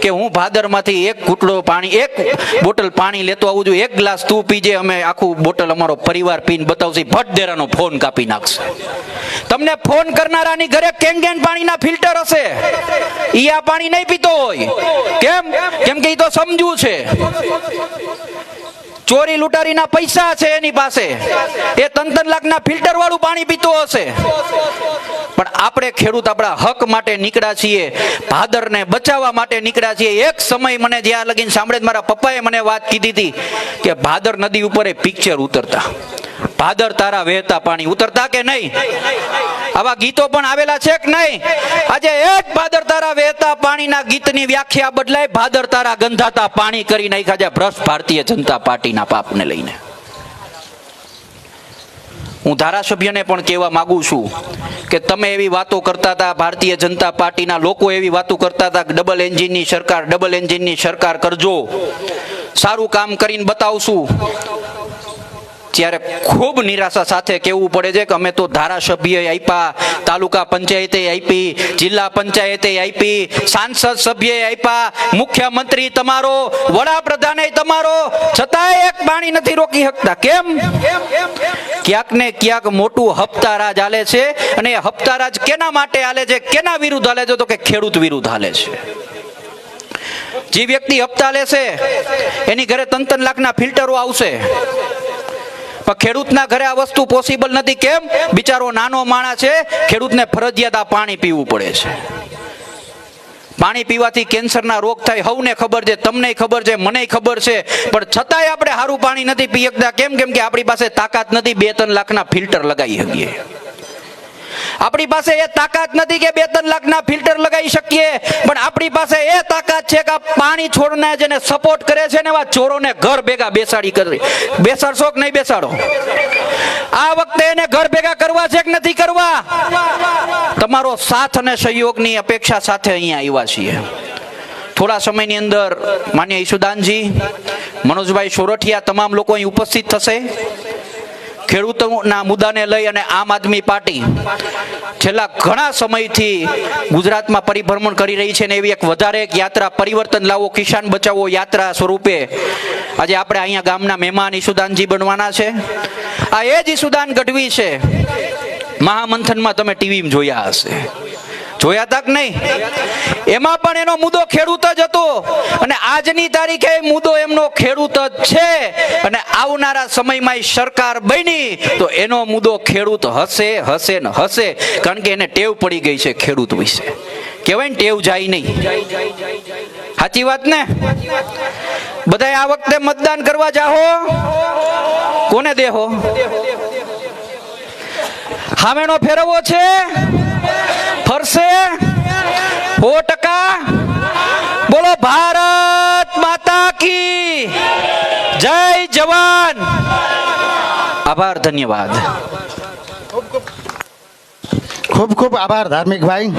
કે હું ભાદરમાંથી એક ઘૂંટડો પાણી, એક બોટલ પાણી લેતો આવું છું, એક ગ્લાસ તું પીજે, અમે આખું બોટલ અમારો પરિવાર પીને બતાવશે, ભટ દેરાનો ફોન કાપી નાખશે. તમને ફોન કરનારાની ઘરે કેંગેન પાણીના ફિલ્ટર હશે, ઈ આ પાણી નહીં પીતો હોય. કેમ કે ઈ તો સમજુ છે, ચોરી લૂંટારીના પૈસા છે એની પાસે, એ 3-3 લાખના ફિલ્ટર વાળું પાણી પીતો હશે. પણ આપણે ખેડૂત આપણા હક માટે નીકળ્યા છીએ, ભાદરને બચાવવા માટે નીકળ્યા છીએ. એક સમય મને જ્યાં લગીને સાંભળે, મારા પપ્પાએ મને વાત કીધી હતી કે ભાદર નદી ઉપર એ પિક્ચર ઉતરતા, ભાદર તારા વહેતા પાણી ઉતરતા કે નહીં? આવા ગીતો પણ આવેલા છે કે નહીં? આજે એક ભાદર તારા વહેતા પાણીના ગીતની વ્યાખ્યા બદલાય, ભાદર તારા ગંધાતા પાણી કરી નાખ્યા છે ભ્રષ્ટ ભારતીય જનતા પાર્ટીના પાપને લઈને. હું ધારાસભ્યને પણ કહેવા માંગુ છું કે તમે એવી વાતો કરતા હતા, ભારતીય જનતા પાર્ટીના લોકો એવી વાતો કરતા હતા કે ડબલ એન્જિનની સરકાર કરજો, સારું કામ કરીને બતાવશું. ત્યારે ખૂબ નિરાશા સાથે કહેવું પડે છે કે અમે તો ધારાસભ્ય આપ્યા, તાલુકા પંચાયતે આપી, જિલ્લા પંચાયતે આપી, સાંસદ સભ્ય આપ્યા, મુખ્યમંત્રી તમારો, વડાપ્રધાન તમારો, છતાંય એક પાણી નથી રોકી શકતા. કેમ? ક્યાંક ને ક્યાંક મોટું હપ્તારાજ હાલે છે. અને એ હપ્તારાજ કેના માટે હાલે છે, કેના વિરુદ્ધ હાલે છે? તો કે ખેડૂત વિરુદ્ધ હાલે છે. જે વ્યક્તિ હપ્તા લેશે એની ઘરે 3-3 લાખના ફિલ્ટરો આવશે, પણ ખેડૂતના ઘરે આ વસ્તુ પોસિબલ નથી. કેમ? બિચારો નાનો માણસ છે, ખેડૂતને ફરજિયાત આ પાણી પીવું પડે છે. પાણી પીવાથી કેન્સરના રોગ થાય, સૌને ખબર છે, તમને ખબર છે, મને ખબર છે, પણ છતાંય આપણે સારું પાણી નથી પી શકતા. કેમ કે આપણી પાસે તાકાત નથી 2-3 લાખના ફિલ્ટર લગાવી શકીએ. આપણી પાસે એ તાકાત નથી કે 2-3 લાખના ફિલ્ટર લગાવી શકીએ, પણ આપણી પાસે એ તાકાત છે કે પાણી છોડને જેને સપોર્ટ કરે છે ને એવા ચોરોને ઘર ભેગા બેસાડશો કે નહીં બેસાડો? આ વખતે એને ઘર ભેગા કરવા છે કે નથી કરવા? તમારો સાથ અને સહયોગની અપેક્ષા સાથે અહીંયા આવ્યા છીએ. થોડા સમયની અંદર માન્ય ઈશુદાનજી, મનોજભાઈ સોરઠિયા, તમામ લોકો અહીં ઉપસ્થિત થશે. ખેડૂતોના મુદ્દાને લઈ અને આમ આદમી પાર્ટી છેલ્લા ઘણા સમયથી ગુજરાતમાં પરિભ્રમણ કરી રહી છે, ને એવી એક વધારે એક યાત્રા, પરિવર્તન લાવો કિસાન બચાવો યાત્રા સ્વરૂપે આજે આપણે અહીંયા ગામના મહેમાન ઈશુદાનજી બનવાના છે. આ એ જ ઈશુદાન ગઢવી છે, મહામંથનમાં તમે ટીવીમાં જોયા હશે, જોયા હતા કે નહીં? એમાં પણ એનો મુદ્દો ખેડૂત જ હતો, અને આજની તારીખે મુદ્દો એમનો ખેડૂત જ છે. અને આવનારા સમયમાં સરકાર બની તો એનો મુદ્દો ખેડૂત હશે ને હશે, કારણ કે એને ટેવ પડી ગઈ છે ખેડૂત વિશે. કહેવાય ને ટેવ જાય નહીં. સાચી વાત ને? બધા આ વખતે મતદાન કરવા જાહો, કોને દેહો? હામેનો ફેરવવો છે, ફરશે 100%. બોલો ભારત માતા કી જય, જવાન. આભાર, ધન્યવાદ. ખૂબ ખૂબ આભાર ધાર્મિકભાઈ.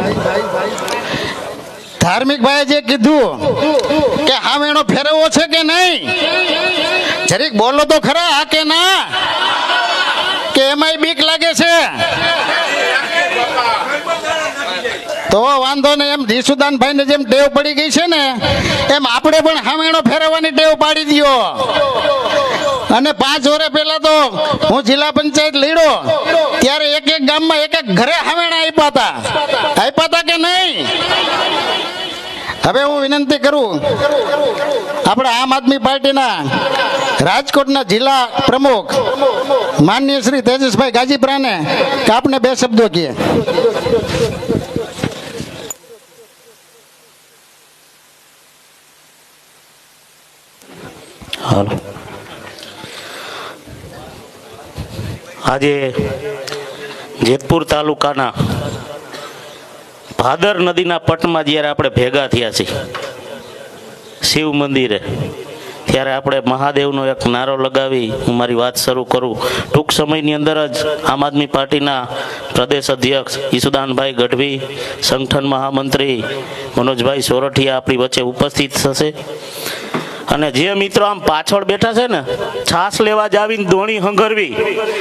ધાર્મિકભાઈએ જે કીધું કે હામેણો ફેરવવો છે કે નહીં, જરીક બોલો તો ખરા, હા કે ના? કે એમાંય બીક લાગે છે? તો વાંધો ને, એમ ઈશુદાનભાઈને જેમ ટેવ પડી ગઈ છે ને, એમ આપણે પણ હામેણો ફેરવવાની ટેવ પાડી દો. અને 5 વર્ષ પહેલા તો હું જિલ્લા પંચાયત લડ્યો ત્યારે એક ગામમાં એક ઘરે હામેણા આપ્યા હતા કે નહીં? હવે હું વિનંતી કરું આપણા આમ આદમી પાર્ટીના રાજકોટના જિલ્લા પ્રમુખ માનનીય શ્રી તેજસભાઈ ગાજીપરાને કે આપને 2 શબ્દો કહીએ. હાલો. આજે જેતપુર તાલુકાના ભાદર નદીના પટમાં જ્યારે આપણે ભેગા થયા છીએ શિવ મંદિરે, ત્યારે આપણે મહાદેવનો એક નારો લગાવી હું મારી વાત શરૂ કરું. ટૂંક સમયની અંદર જ આમ આદમી પાર્ટીના પ્રદેશ અધ્યક્ષ ઈશુદાનભાઈ ગઢવી, સંગઠન મહામંત્રી મનોજભાઈ સોરઠિયા આપણી વચ્ચે ઉપસ્થિત થશે. અને જે મિત્રો આમ પાછળ બેઠા છે ને, છાસ લેવા જાવીને દોણી હંગરવી,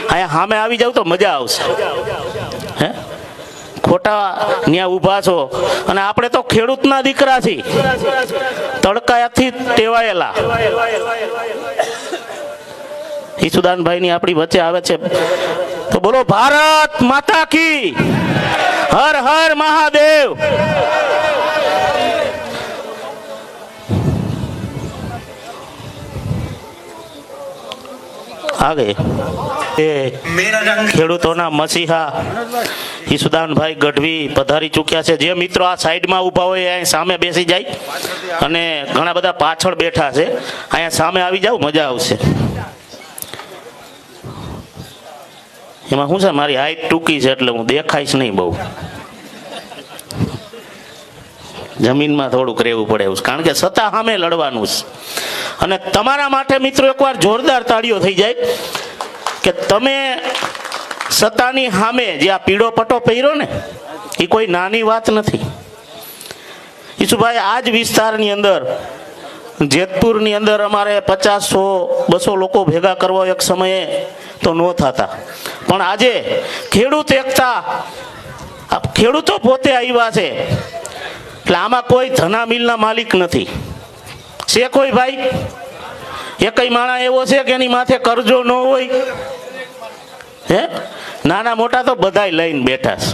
અહીંયા સામે આવી જાવ તો મજા આવશે. હે, ખોટા ત્યાં ઊભા છો, અને આપણે તો ખેડૂતના દીકરા છીએ, તડકાથી ટેવાયેલા. ઈસુદાનભાઈ ની આપણી વચ્ચે આવે છે, તો બોલો ભારત માતા કી, હર હર મહાદેવ. આગે એ ખેડૂતોના મસીહા ઈસુદાનભાઈ ગઢવી પધારી ચૂક્યા છે. જે મિત્રો આ સાઈડમાં ઊભા હોય અહીં સામે બેસી જાય, અને ઘણા બધા પાછળ બેઠા છે, અહીંયા સામે આવી જાવ, મજા આવશે. એમાં શું છે, મારી હાઈટ ટૂંકી છે એટલે હું દેખાઈશ નહીં બહુ, જમીનમાં થોડુંક રહેવું પડે એવું, કારણ કે સત્તા સામે લડવાનું છે. અને તમારા માટે મિત્રો એકવાર જોરદાર તાળીઓ થઈ જાય કે તમે સત્તાની સામે જે આ પીળો પટ્ટો પહેર્યો ને, એ કોઈ નાની વાત નથી. ઈસુભાઈ, આ જ વિસ્તારની અંદર જેતપુરની અંદર અમારે 50, 100, 200 લોકો ભેગા કરવા એક સમયે તો ન થતા, પણ આજે ખેડૂત એકતા, ખેડૂતો પોતે આવ્યા છે, એટલે આમાં કોઈ ધના મિલના માલિક નથી. છે કોઈ ભાઈ? એકય માણસ એવો છે કે એની માથે કરજો ન હોય? હે, નાના મોટા તો બધાય લઈને બેઠા છે.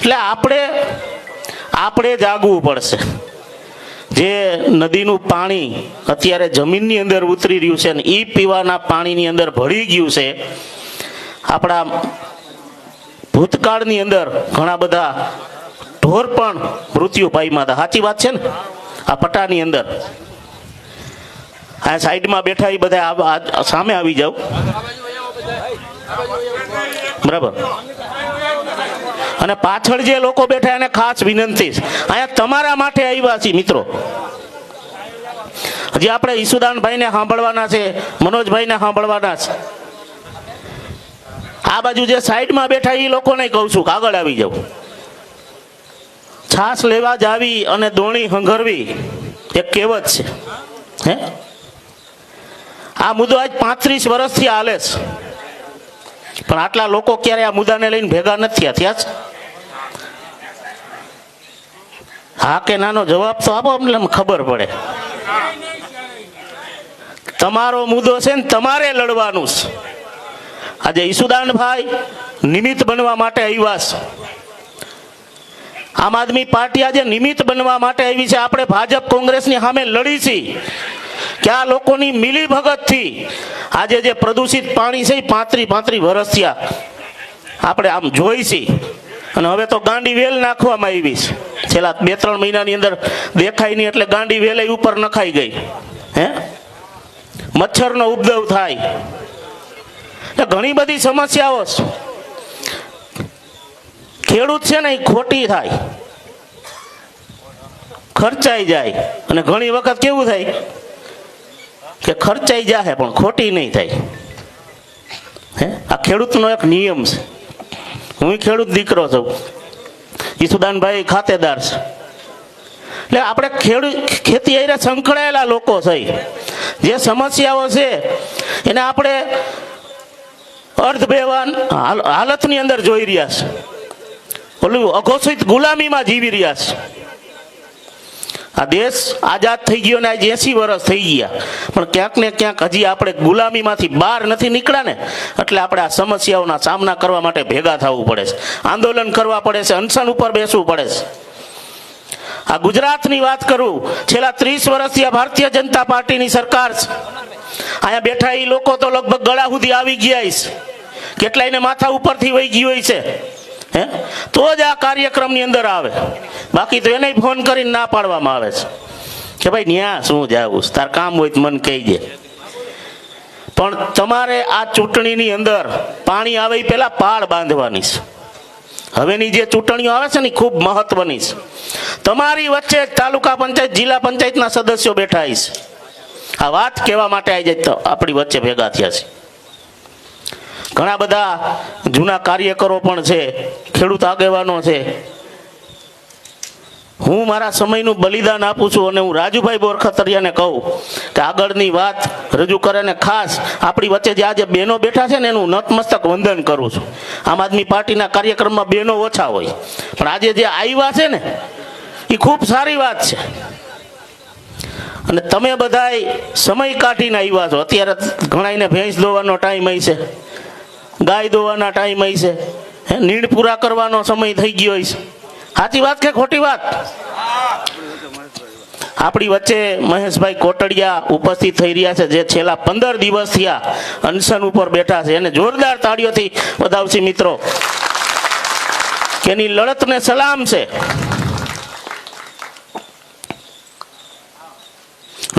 એટલે આપણે જાગવું પડશે. જે નદીનું પાણી અત્યારે જમીનની અંદર ઉતરી રહ્યું છે ને એ પીવાના પાણીની અંદર ભળી ગયું છે. આપણા ભૂતકાળની અંદર ઘણા બધા ઢોર પણ મૃત્યુ પામ્યા હતા. સાચી વાત છે ને? આ પટ્ટાની અંદર આ સાઈડમાં બેઠા એ બધા સામે આવી જાવ, બરાબર? અને પાછળ જે લોકો બેઠા એને ખાસ વિનંતી છે, અહીંયા તમારા માટે આવ્યા છીએ મિત્રો. હજી આપણે ઈસુદાનભાઈને સાંભળવાના છે, મનોજભાઈને સાંભળવાના છે. આ બાજુ જે સાઈડમાં બેઠા એ લોકોને કહું છું કે આગળ આવી જાવ. છાસ લેવા જાવી અને દોણી હંગરવી એક કહેવત છે. હે, આ મુદ્દો આજ 35 વર્ષથી હાલે છે, પણ આટલા લોકો ક્યારે આ મુદ્દાને લઈને ભેગા નથી થયા છે? હા કે નાનો જવાબ તો આપો, અમને ખબર પડે. તમારો મુદ્દો છે ને તમારે લડવાનું છે. આજે ઈસુદાનભાઈ નિમિત્ત બનવા માટે આવ્યા છે. આમ આદમી પાર્ટી આજે નિમિત્ત બનવા માટે આવી છે. આપણે ભાજપ કોંગ્રેસની સામે લડી છીએ કે આ લોકોની મિલીભગતથી આજે જે પ્રદૂષિત પાણી છે એ 35 વર્ષ થયા આપણે આમ જોઈ છીએ. અને હવે તો ગાંડી વેલ નાખવામાં આવી છે. છેલ્લા 2-3 મહિનાની અંદર દેખાય નહીં એટલે ગાંડી વેલ ઉપર નખાઈ ગઈ. હે, મચ્છરનો ઉપદ્રવ થાય, ઘણી બધી સમસ્યાઓ છે. ખેડૂત છે ને એ ખોટી થાય, ખર્ચાઈ જાય, અને ઘણી વખત કેવું થાય કે ખર્ચાઈ જાય પણ ખોટી નહીં થાય. હે, આ ખેડૂતનો એક નિયમ છે. હું ખેડૂત દીકરો છું, ઈસુદાનભાઈ ખાતેદાર છે. એટલે આપણે ખેતી હારે સંકળાયેલા લોકો છે. જે સમસ્યાઓ છે એને આપણે અર્ધબેવાન હાલતની અંદર જોઈ રહ્યા છે. ઓલું અઘોષિત ગુલામીમાં જીવી રહ્યા છે. આ દેશ આઝાદ થઈ ગયો ને આજે 80 વર્ષ થઈ ગયા, પણ ક્યાંક ને ક્યાંક હજી આપણે ગુલામીમાંથી બહાર નથી નીકળ્યા ને, એટલે આપણે આ સમસ્યાઓના સામના કરવા માટે ભેગા થવું પડે છે, આંદોલન કરવા પડે છે, અનશન ઉપર બેસવું પડે છે. આ ગુજરાતની વાત કરું, છેલ્લા 30 વર્ષથી આ ભારતીય જનતા પાર્ટીની સરકાર છે. અહીંયા બેઠા એ લોકો તો લગભગ ગળા સુધી આવી ગયા છે, કેટલાયને માથા ઉપરથી વહી ગયું હોય છે. હે, તો જ આ કાર્યક્રમની અંદર આવે, બાકી તો એને ફોન કરીને ના પાડવામાં આવે છે કે ભાઈ ન્યા શું જાવું, તાર કામ હોય તો મને કહી દે. પણ તમારે આ ચૂંટણીની અંદર પાણી આવે એ પહેલા પાળ બાંધવાની છે. હવેની જે ચૂંટણીઓ આવે છે ને ખૂબ મહત્વની છે. તમારી વચ્ચે તાલુકા પંચાયત, જિલ્લા પંચાયતના સદસ્યો બેઠા છે. આ વાત કહેવા માટે આવી જાય તો આપણી વચ્ચે ભેગા થયા છે. ઘણા બધા જૂના કાર્યકરો પણ છે, ખેડૂત આગેવાનો છે. હું મારા સમયનું બલિદાન આપું છું અને હું રાજુભાઈ બોરખતરિયાને કહું કે આગળની વાત રજૂ કરે ને ખાસ આપણી વચ્ચે જે આજે બહેનો બેઠા છે ને એનું નતમસ્તક વંદન કરું છું. આમ આદમી પાર્ટીના કાર્યક્રમમાં બહેનો ઓછા હોય, પણ આજે જે આવ્યા છે ને એ ખૂબ સારી વાત છે. અને તમે બધાય સમય કાઢીને આવ્યા છો. અત્યારે ઘણાઈને ભેંસ દોવાનો ટાઈમ હોય છે, ગાય દોવાના ટાઈમ હોય છે, નીણ પૂરા કરવાનો સમય થઈ ગયો હોય છે. સાચી વાત કે ખોટી વાત? આપણી વચ્ચે મહેશભાઈ કોટડિયા ઉપસ્થિત થઈ રહ્યા છે, જે છેલ્લા 15 દિવસ થયા અનશન ઉપર બેઠા છે. એને જોરદાર તાળીઓથી વધાવશી મિત્રો, કે એની લડતને સલામ છે.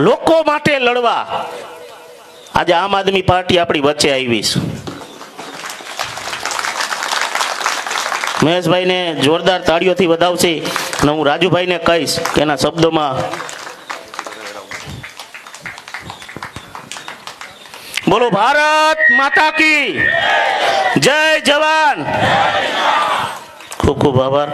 લોકો માટે લડવા આજે આમ આદમી પાર્ટી આપણી વચ્ચે આવી છે. મહેશભાઈને જોરદાર તાળીઓથી વધાવશે અને હું રાજુભાઈને કહીશ કે એના શબ્દોમાં બોલો ભારત માતા કી જય, જવાન. ખૂબ ખૂબ આભાર.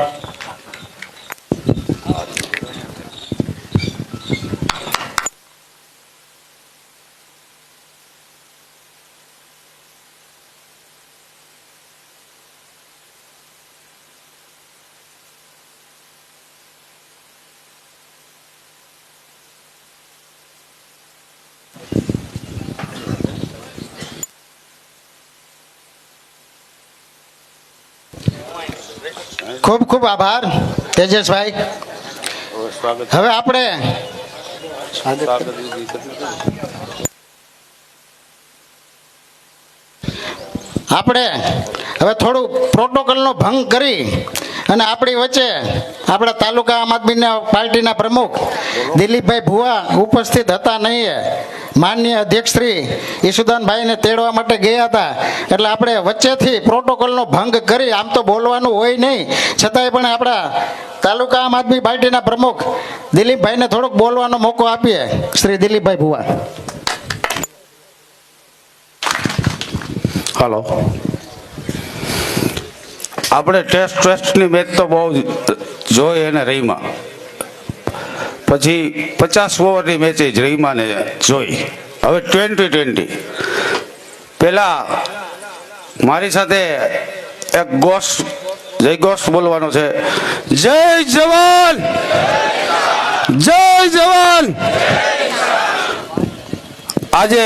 ખૂબ ખૂબ આભાર તેજસભાઈ. હવે આપણે હવે થોડું પ્રોટોકોલનો ભંગ કરી અને આપણી વચ્ચે આપણા તાલુકા આમ આદમી પાર્ટીના પ્રમુખ દિલીપભાઈ ભુવા ઉપસ્થિત હતા નહીં. માનનીય અધ્યક્ષ શ્રી ઈશુદાનભાઈને તેડવા માટે ગયા હતા, એટલે આપણે વચ્ચેથી પ્રોટોકોલનો ભંગ કરી, આમ તો બોલવાનું હોય નહીં છતાંય પણ આપણા તાલુકા આમ આદમી પાર્ટીના પ્રમુખ દિલીપભાઈને થોડોક બોલવાનો મોકો આપીએ. શ્રી દિલીપભાઈ ભુવા. હાલો. આપણે ટેસ્ટની મેચ તો બહુ જોઈ અને રહીમાં, પછી 50 ઓવરની મેચ જ રહીમાં ને જોઈ. હવે 2020 પહેલા મારી સાથે એક જય ઘોષ બોલવાનો છે. જય જવાન, જય જવાન. આજે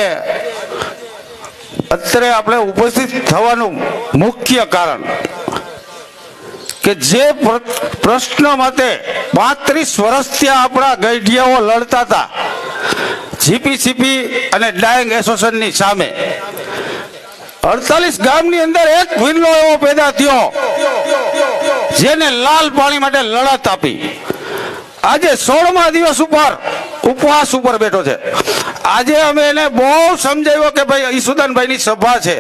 અત્યારે આપણે ઉપસ્થિત થવાનું મુખ્ય કારણ કે જે પ્રશ્ન માટે 35 વર્ષથી આપણા ગઈઢિયાઓ લડતા હતા જીપીસીપી અને ડાયંગ એસોસિએશનની સામે, 48 ગામની અંદર એક વિરલો એવો પેદા થયો જેને લાલ પાણી માટે લડત આપી. આજે 16મા દિવસ ઉપર ઉપવાસ ઉપર બેઠો છે. આજે અમે એને બહુ સમજાવ્યો કે ભાઈ ઈશુદાનભાઈની સભા છે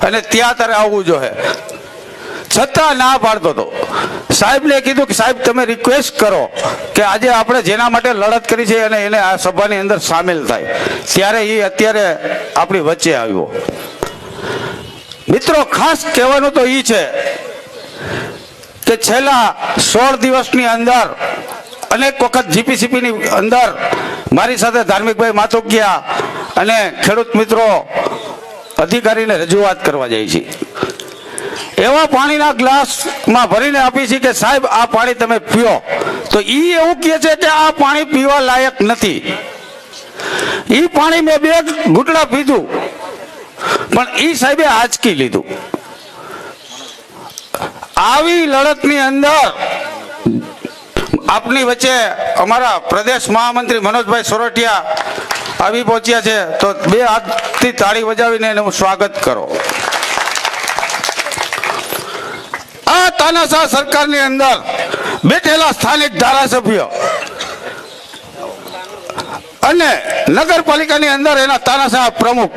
અને ત્યાં તારે આવવું જોઈએ, છતાં ના પાડતો હતો. સાહેબને કીધું કે સાહેબ તમે રિક્વેસ્ટ કરો કે આજે આપણે જેના માટે લડત કરી છે અને એને આ સભાની અંદર સામેલ થાય, ત્યારે એ અત્યારે આપણી વચ્ચે આવ્યો. મિત્રો ખાસ કહેવાનું તો એ છે કે છેલ્લા 16 દિવસની અંદર અનેક વખત જીપીસીપીની અંદર મારી સાથે ધાર્મિકભાઈ માથોકિયા અને ખેડૂત મિત્રો અધિકારીને રજૂઆત કરવા જાય છે. એવા પાણીના ગ્લાસમાં ભરીને આપી છે કે સાહેબ આ પાણી તમે પીઓ, તો એ એવું કહે છે કે આ પાણી પીવા લાયક નથી. એ પાણી મેં 2 ઘૂંટડા પીધું પણ એ સાહેબે આંચકી લીધું. આવી લડતની અંદર આપની વચ્ચે અમારા પ્રદેશ મહામંત્રી મનોજભાઈ સોરઠિયા આવી પહોંચ્યા છે, તો 2 હાથથી તાળી વજાવીને એનું સ્વાગત કરો. આ તાનાશાહ સરકારની અંદર બેઠેલા સ્થાનિક ધારાસભ્યો અને નગરપાલિકાની અંદર એના તાનાશાહ પ્રમુખ,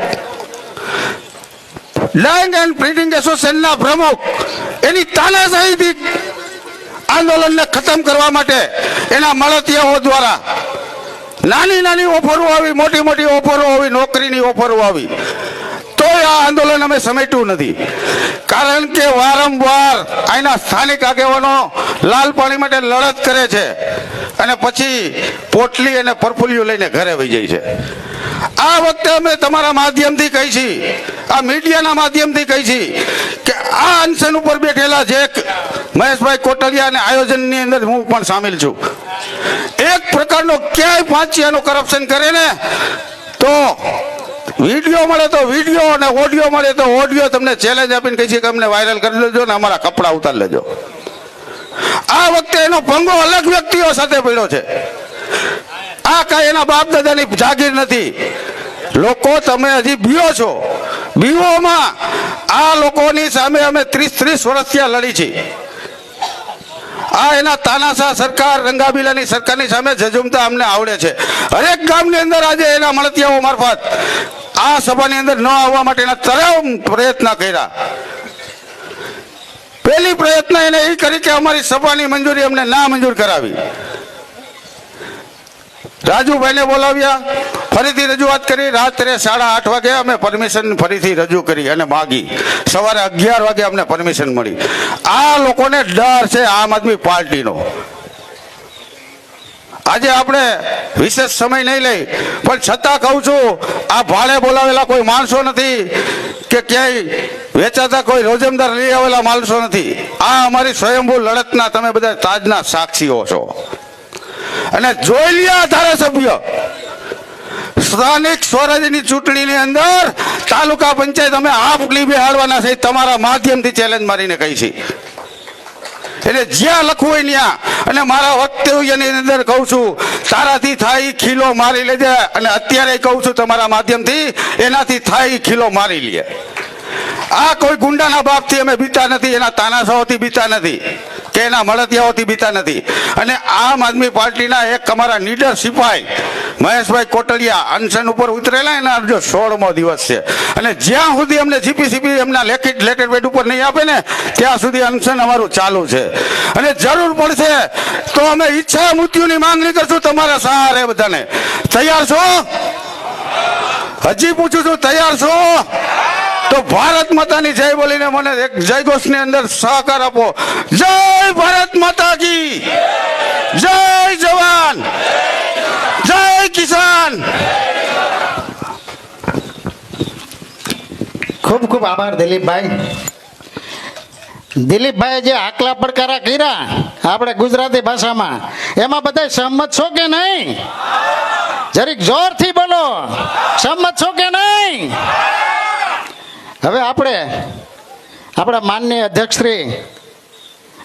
ડાયંગ એન્ડ પ્રિન્ટિંગ એસોસિએશનના પ્રમુખ એની તાનાશાહીથી આંદોલનને ખતમ કરવા માટે એના મળતિયાઓ દ્વારા નાની નાની ઓફરો આવી, મોટી મોટી ઓફરો આવી, નોકરીની ઓફરો આવી, તોય આ આંદોલન અમે સમેટ્યું નથી. કારણ કે વારંવાર અહીંના સ્થાનિક આગેવાનો લાલ પાણી માટે લડત કરે છે અને પછી પોટલી અને પરફુલિયું લઈને ઘરે વહી જાય છે. આ વખતે અમે તમારા માધ્યમથી કહી છીએ, આ મીડિયાના માધ્યમથી કહી છીએ કે આ અનશન ઉપર બેઠેલા જે મહેશભાઈ કોટડિયા અને આયોજનની અંદર હું પણ સામેલ છું. એક પ્રકારનો ક્યાંય પાંચિયાનું કરપ્શન કરે ને તો વિડીયો મળે તો વિડીયો અને ઓડિયો મળે તો ઓડિયો તમને ચેલેન્જ આપીને કહી છે કે અમને વાયરલ કરી લેજો ને અમારા કપડા ઉતારી લેજો. આ વખતે એનો ભંગો અલગ વ્યક્તિઓ સાથે પડ્યો છે. આ કાંઈ એના બાપ દાદાની જાગીર નથી. લોકો તમે હજી બીઓ છો. બીઓમાં આ લોકોની સામે અમે 30 વર્ષથી આ લડી છીએ. આ એના તાનાશાહ સરકાર રંગાબીલાની સરકારની સામે ઝઝુમતા અમને આવડે છે. હરેક ગામની અંદર આજે એના મળતિયાઓ મારફત આ સભાની અંદર ન આવવા માટેના તમામ પ્રયત્ન કર્યા. પહેલી પ્રયત્ન એને એ કરી કે અમારી સભાની મંજૂરી અમને ના મંજૂર કરાવી. રાજુભાઈને બોલાવ્યા, ફરીથી રજૂઆત કરી. રાત્રે 8:30 વાગે અમે પરમિશન ફરીથી રજૂ કરી અને માગી. સવારે 11 વાગે અમને પરમિશન મળી. આ લોકોને ડર છે આમ આદમી પાર્ટીનો. આજે આપણે વિશેષ સમય નહીં લઈ, પણ છતાં કહું છું, આ ભાડે બોલાવેલા કોઈ માણસો નથી કે ક્યાંય વેચાતા કોઈ રોજમદાર લઈ આવેલા માણસો નથી. આ અમારી સ્વયંભૂ લડતના તમે બધા તાજના સાક્ષીઓ છો. અને જોઈ લ્યા ધારાસભ્ય, સ્થાનિક સ્વરાજ્યની ચૂંટણીની અંદર તાલુકા પંચાયત અમે આપલી બેહાડવાના છે. તમારા માધ્યમથી ચેલેન્જ મારીને કહી છે. એટલે જ્યાં લખવું હોય ત્યાં, અને મારા વક્તવ્યની અંદર કહું છું, તારાથી થાય ખીલો મારી લેજે. અને અત્યારે કહું છું તમારા માધ્યમથી, એનાથી થાય ખીલો મારી લે. આ કોઈ ગુંડાના બાપથી અમે બીતા નથી, એના તાનાશાહોથી બીતા નથી કે એના મળતિયાઓથી બીતા નથી. અને આમ આદમી પાર્ટીના એક અમારા નીડર સિપાઈ મહેશભાઈ કોટડિયા અનશન ઉપર ઉતરેલા, એના જો 16મો દિવસ છે. અને જ્યાં સુધી અમને જીપીસીપી એમના લેખિત લેટર પેડ ઉપર નહીં આપે ને ત્યાં સુધી અનશન અમારું ચાલુ છે. અને જરૂર પડશે તો અમે ઈચ્છા મૃત્યુની માંગણી કરશું તમારા સહારે. બધાને તૈયાર છો? હજી પૂછું છું, તૈયાર છો? તો ભારત માતાની જય બોલીને મને એક જય ઘોષની અંદર સહકાર આપો. જય ભારત માતા કી જય, જવાન જય કિસાન. ખૂબ ખૂબ આભાર દિલીપભાઈ. દિલીપભાઈ જે આકલા પડકારા કર્યા આપણે ગુજરાતી ભાષામાં, એમાં બધા સહમત છો કે નહીં? જરીક જોરથી બોલો, સહમત છો કે નહીં? હવે આપણે આપણા માનનીય અધ્યક્ષશ્રી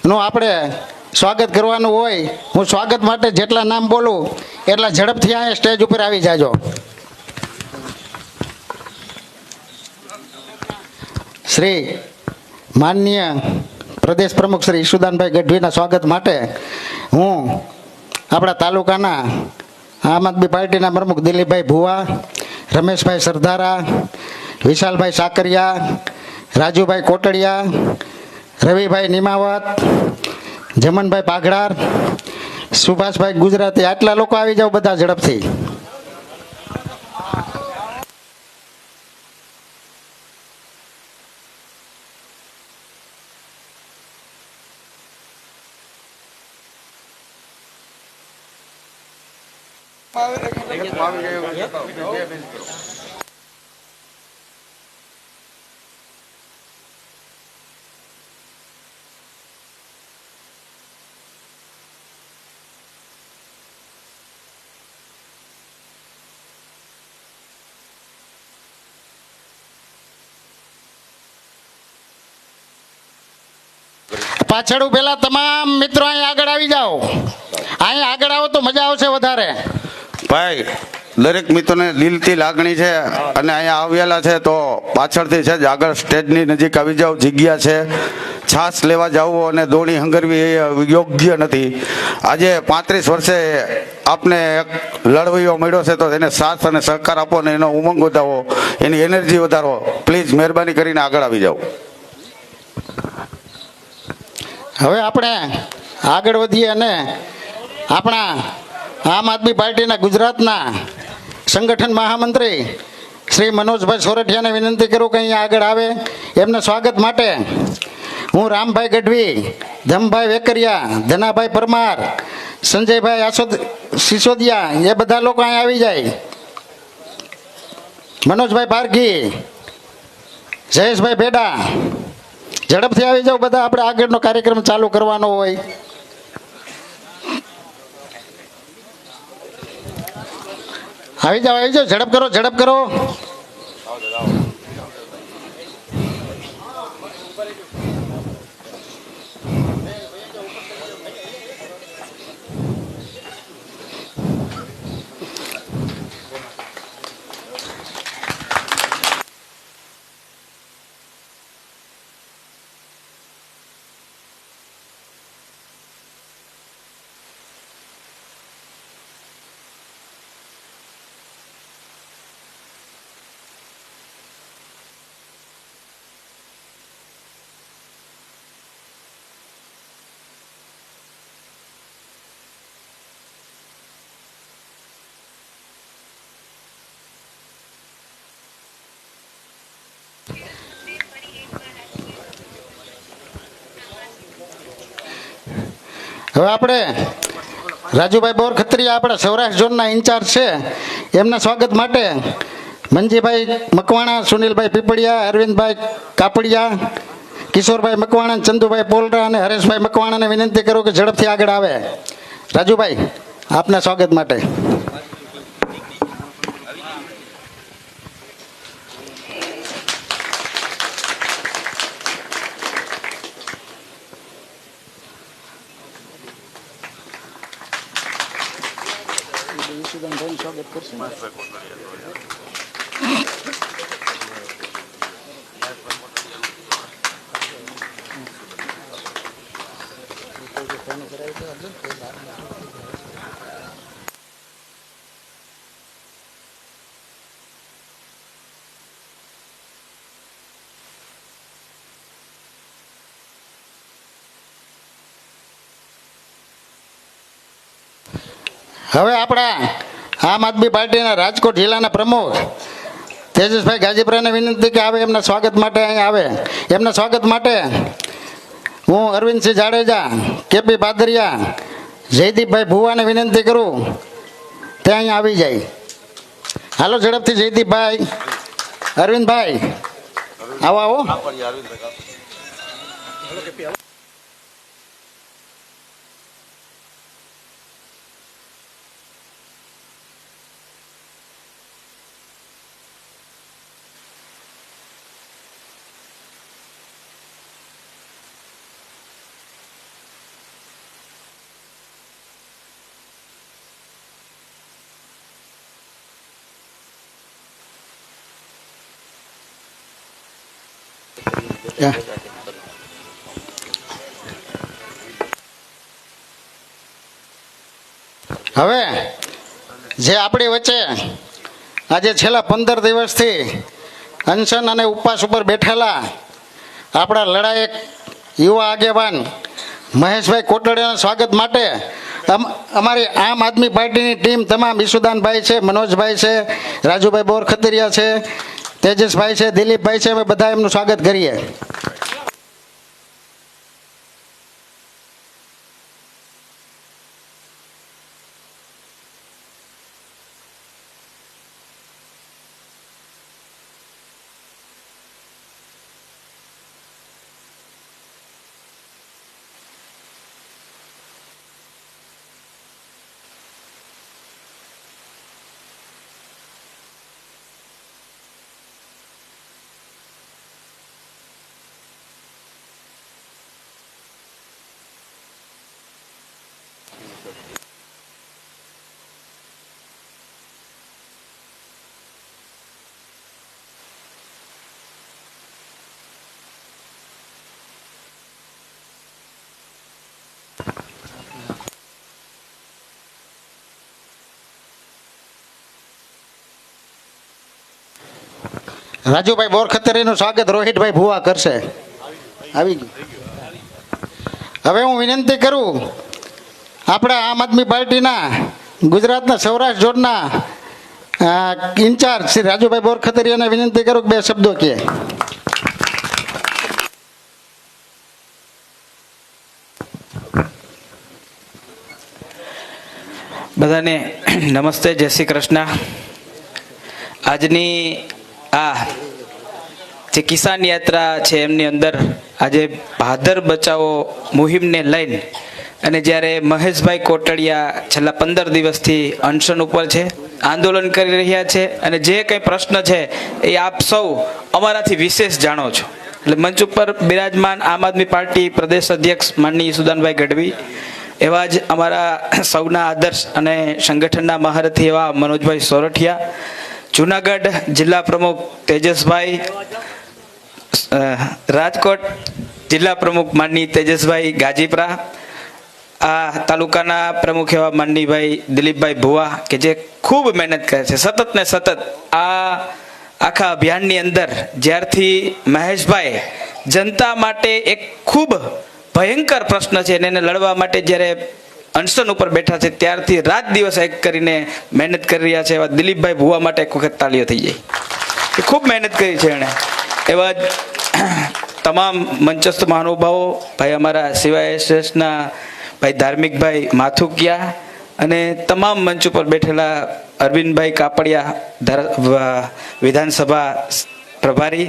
નું આપણે સ્વાગત કરવાનું હોય. હું સ્વાગત માટે જેટલા નામ બોલું એટલા ઝડપથી અહીંયા સ્ટેજ ઉપર આવી જાજો. શ્રી માનનીય પ્રદેશ પ્રમુખ શ્રી ઈશુદાનભાઈ ગઢવીના સ્વાગત માટે હું આપણા તાલુકાના આમ આદમી પાર્ટીના પ્રમુખ દિલીપભાઈ ભુવા, રમેશભાઈ સરદારા, વિશાલભાઈ સાકરિયા, રાજુભાઈ કોટડિયા, રવિભાઈ નિમાવત, જમનભાઈ પાઘડાર, સુભાષભાઈ ગુજરાતી, આટલા લોકો આવી જાવ બધા ઝડપથી. પાછળ પેલા તમામ મિત્રો અહીં આગળ આવી જાઓ. અહીં આગળ આવો તો મજા આવશે વધારે. ભાઈ, દરેક મિત્રોને દિલથી લાગણી છે અને અહીંયા આવેલા છે તો પાછળથી છે જ આગળ સ્ટેજની નજીક આવી જાઓ. જગ્યા છે. છાસ લેવા જવું અને દોણી હંગરવી એ યોગ્ય નથી. આજે 35 વર્ષે આપને એક લડવૈયો મળ્યો છે તો એને સાથ અને સહકાર આપો ને એનો ઉમંગ વધાવો, એની એનર્જી વધારો. પ્લીઝ મહેરબાની કરીને આગળ આવી જાઓ. હવે આપણે આગળ વધીએ અને આપણા આમ આદમી પાર્ટીના ગુજરાતના સંગઠન મહામંત્રી શ્રી મનોજભાઈ સોરઠિયાને વિનંતી કરું કે અહીંયા આગળ આવે. એમના સ્વાગત માટે હું રામભાઈ ગઢવી, ધમભાઈ વેકરિયા, ધનાભાઈ પરમાર, સંજયભાઈ સિસોદિયા એ બધા લોકો અહીંયા આવી જાય. મનોજભાઈ પારકી, જયેશભાઈ ભેડા, ઝડપથી આવી જાઓ બધા, આપણે આગળનો કાર્યક્રમ ચાલુ કરવાનો હોય. આવી જાઓ, ઝડપ કરો, ઝડપ કરો. હવે આપણે રાજુભાઈ બોર ખત્રીયા આપણા સૌરાષ્ટ્ર ઝોનના ઇન્ચાર્જ છે, એમના સ્વાગત માટે મંજીભાઈ મકવાણા, સુનિલભાઈ પીપળિયા, અરવિંદભાઈ કાપડિયા, કિશોરભાઈ મકવાણા, ચંદુભાઈ પોલરા અને હરેશભાઈ મકવાણાને વિનંતી કરું કે ઝડપથી આગળ આવે. રાજુભાઈ, આપના સ્વાગત માટે. હવે આપણા આમ આદમી પાર્ટીના રાજકોટ જિલ્લાના પ્રમુખ તેજસભાઈ ગાજીપરાને વિનંતી કે આવે, એમના સ્વાગત માટે અહીંયા આવે. એમના સ્વાગત માટે હું અરવિંદસિંહ જાડેજા, કેપી પાદરિયા, જયદીપભાઈ ભુવાને વિનંતી કરું તે અહીંયા આવી જાય. હાલો ઝડપથી જયદીપભાઈ, અરવિંદભાઈ આવો આવો. હવે જે આપણી વચ્ચે આજે છેલ્લા 15 દિવસથી અનશન અને ઉપવાસ ઉપર બેઠેલા આપણા લડાયક યુવા આગેવાન મહેશભાઈ કોટડિયાના સ્વાગત માટે અમારી આમ આદમી પાર્ટીની ટીમ તમામ ઈશુદાનભાઈ છે, મનોજભાઈ છે, રાજુભાઈ બોર ખત્રીયા છે, તેજસભાઈ છે, દિલીપભાઈ છે, અમે બધા એમનું સ્વાગત કરીએ. રાજુભાઈ બોર ખત્રીનું સ્વાગત રોહિતભાઈ ભુવા કરશે. આવી ગયું. હવે હું વિનંતી કરું આપણા આમ આદમી પાર્ટીના ગુજરાતના સૌરાષ્ટ્ર ઝોનના ઇન્ચાર્જ શ્રી રાજુભાઈ બોરખતરિયાને વિનંતી કરું કે બે શબ્દો કહે. બધાને નમસ્તે, જય શ્રી કૃષ્ણ. આજની આ જે કિસાન યાત્રા છે એમની અંદર આજે ભાદર બચાવો મુહિમને લઈને અને જ્યારે મહેશભાઈ કોટડિયા છેલ્લા 15 દિવસથી અનશન ઉપર છે, આંદોલન કરી રહ્યા છે અને જે કંઈ પ્રશ્ન છે એ આપ સૌ અમારાથી વિશેષ જાણો છો. એટલે મંચ ઉપર બિરાજમાન આમ આદમી પાર્ટી પ્રદેશ અધ્યક્ષ માનનીય ઈસુદાનભાઈ ગઢવી, એવા જ અમારા સૌના આદર્શ અને સંગઠનના મહારથી એવા મનોજભાઈ સોરઠિયા, જુનાગઢ જિલ્લા પ્રમુખ તેજસભાઈ, રાજકોટ જિલ્લા પ્રમુખ માનની તેજસભાઈ ગાજીપરા, આ તાલુકાના પ્રમુખ એવા માનનીભાઈ દિલીપભાઈ ભુવા કે જે ખૂબ મહેનત કરે છે સતત ને સતત. આ આખા અભિયાનની અંદર જ્યારથી મહેશભાઈ જનતા માટે એક ખૂબ ભયંકર પ્રશ્ન છે અને એને લડવા માટે જ્યારે અનશન ઉપર બેઠા છે ત્યારથી રાત દિવસ એક કરીને મહેનત કરી રહ્યા છે. એવા દિલીપભાઈ ભુવા માટે એક વખત તાળીઓ થઈ જાય. એ ખૂબ મહેનત કરી છે એણે. એવા જ તમામ મંચસ્થ મહાનુભાવો, ભાઈ અમારા CYSSના ભાઈ ધાર્મિકભાઈ માથુકિયા અને તમામ મંચ ઉપર બેઠેલા અરવિંદભાઈ કાપડિયા વિધાનસભા પ્રભારી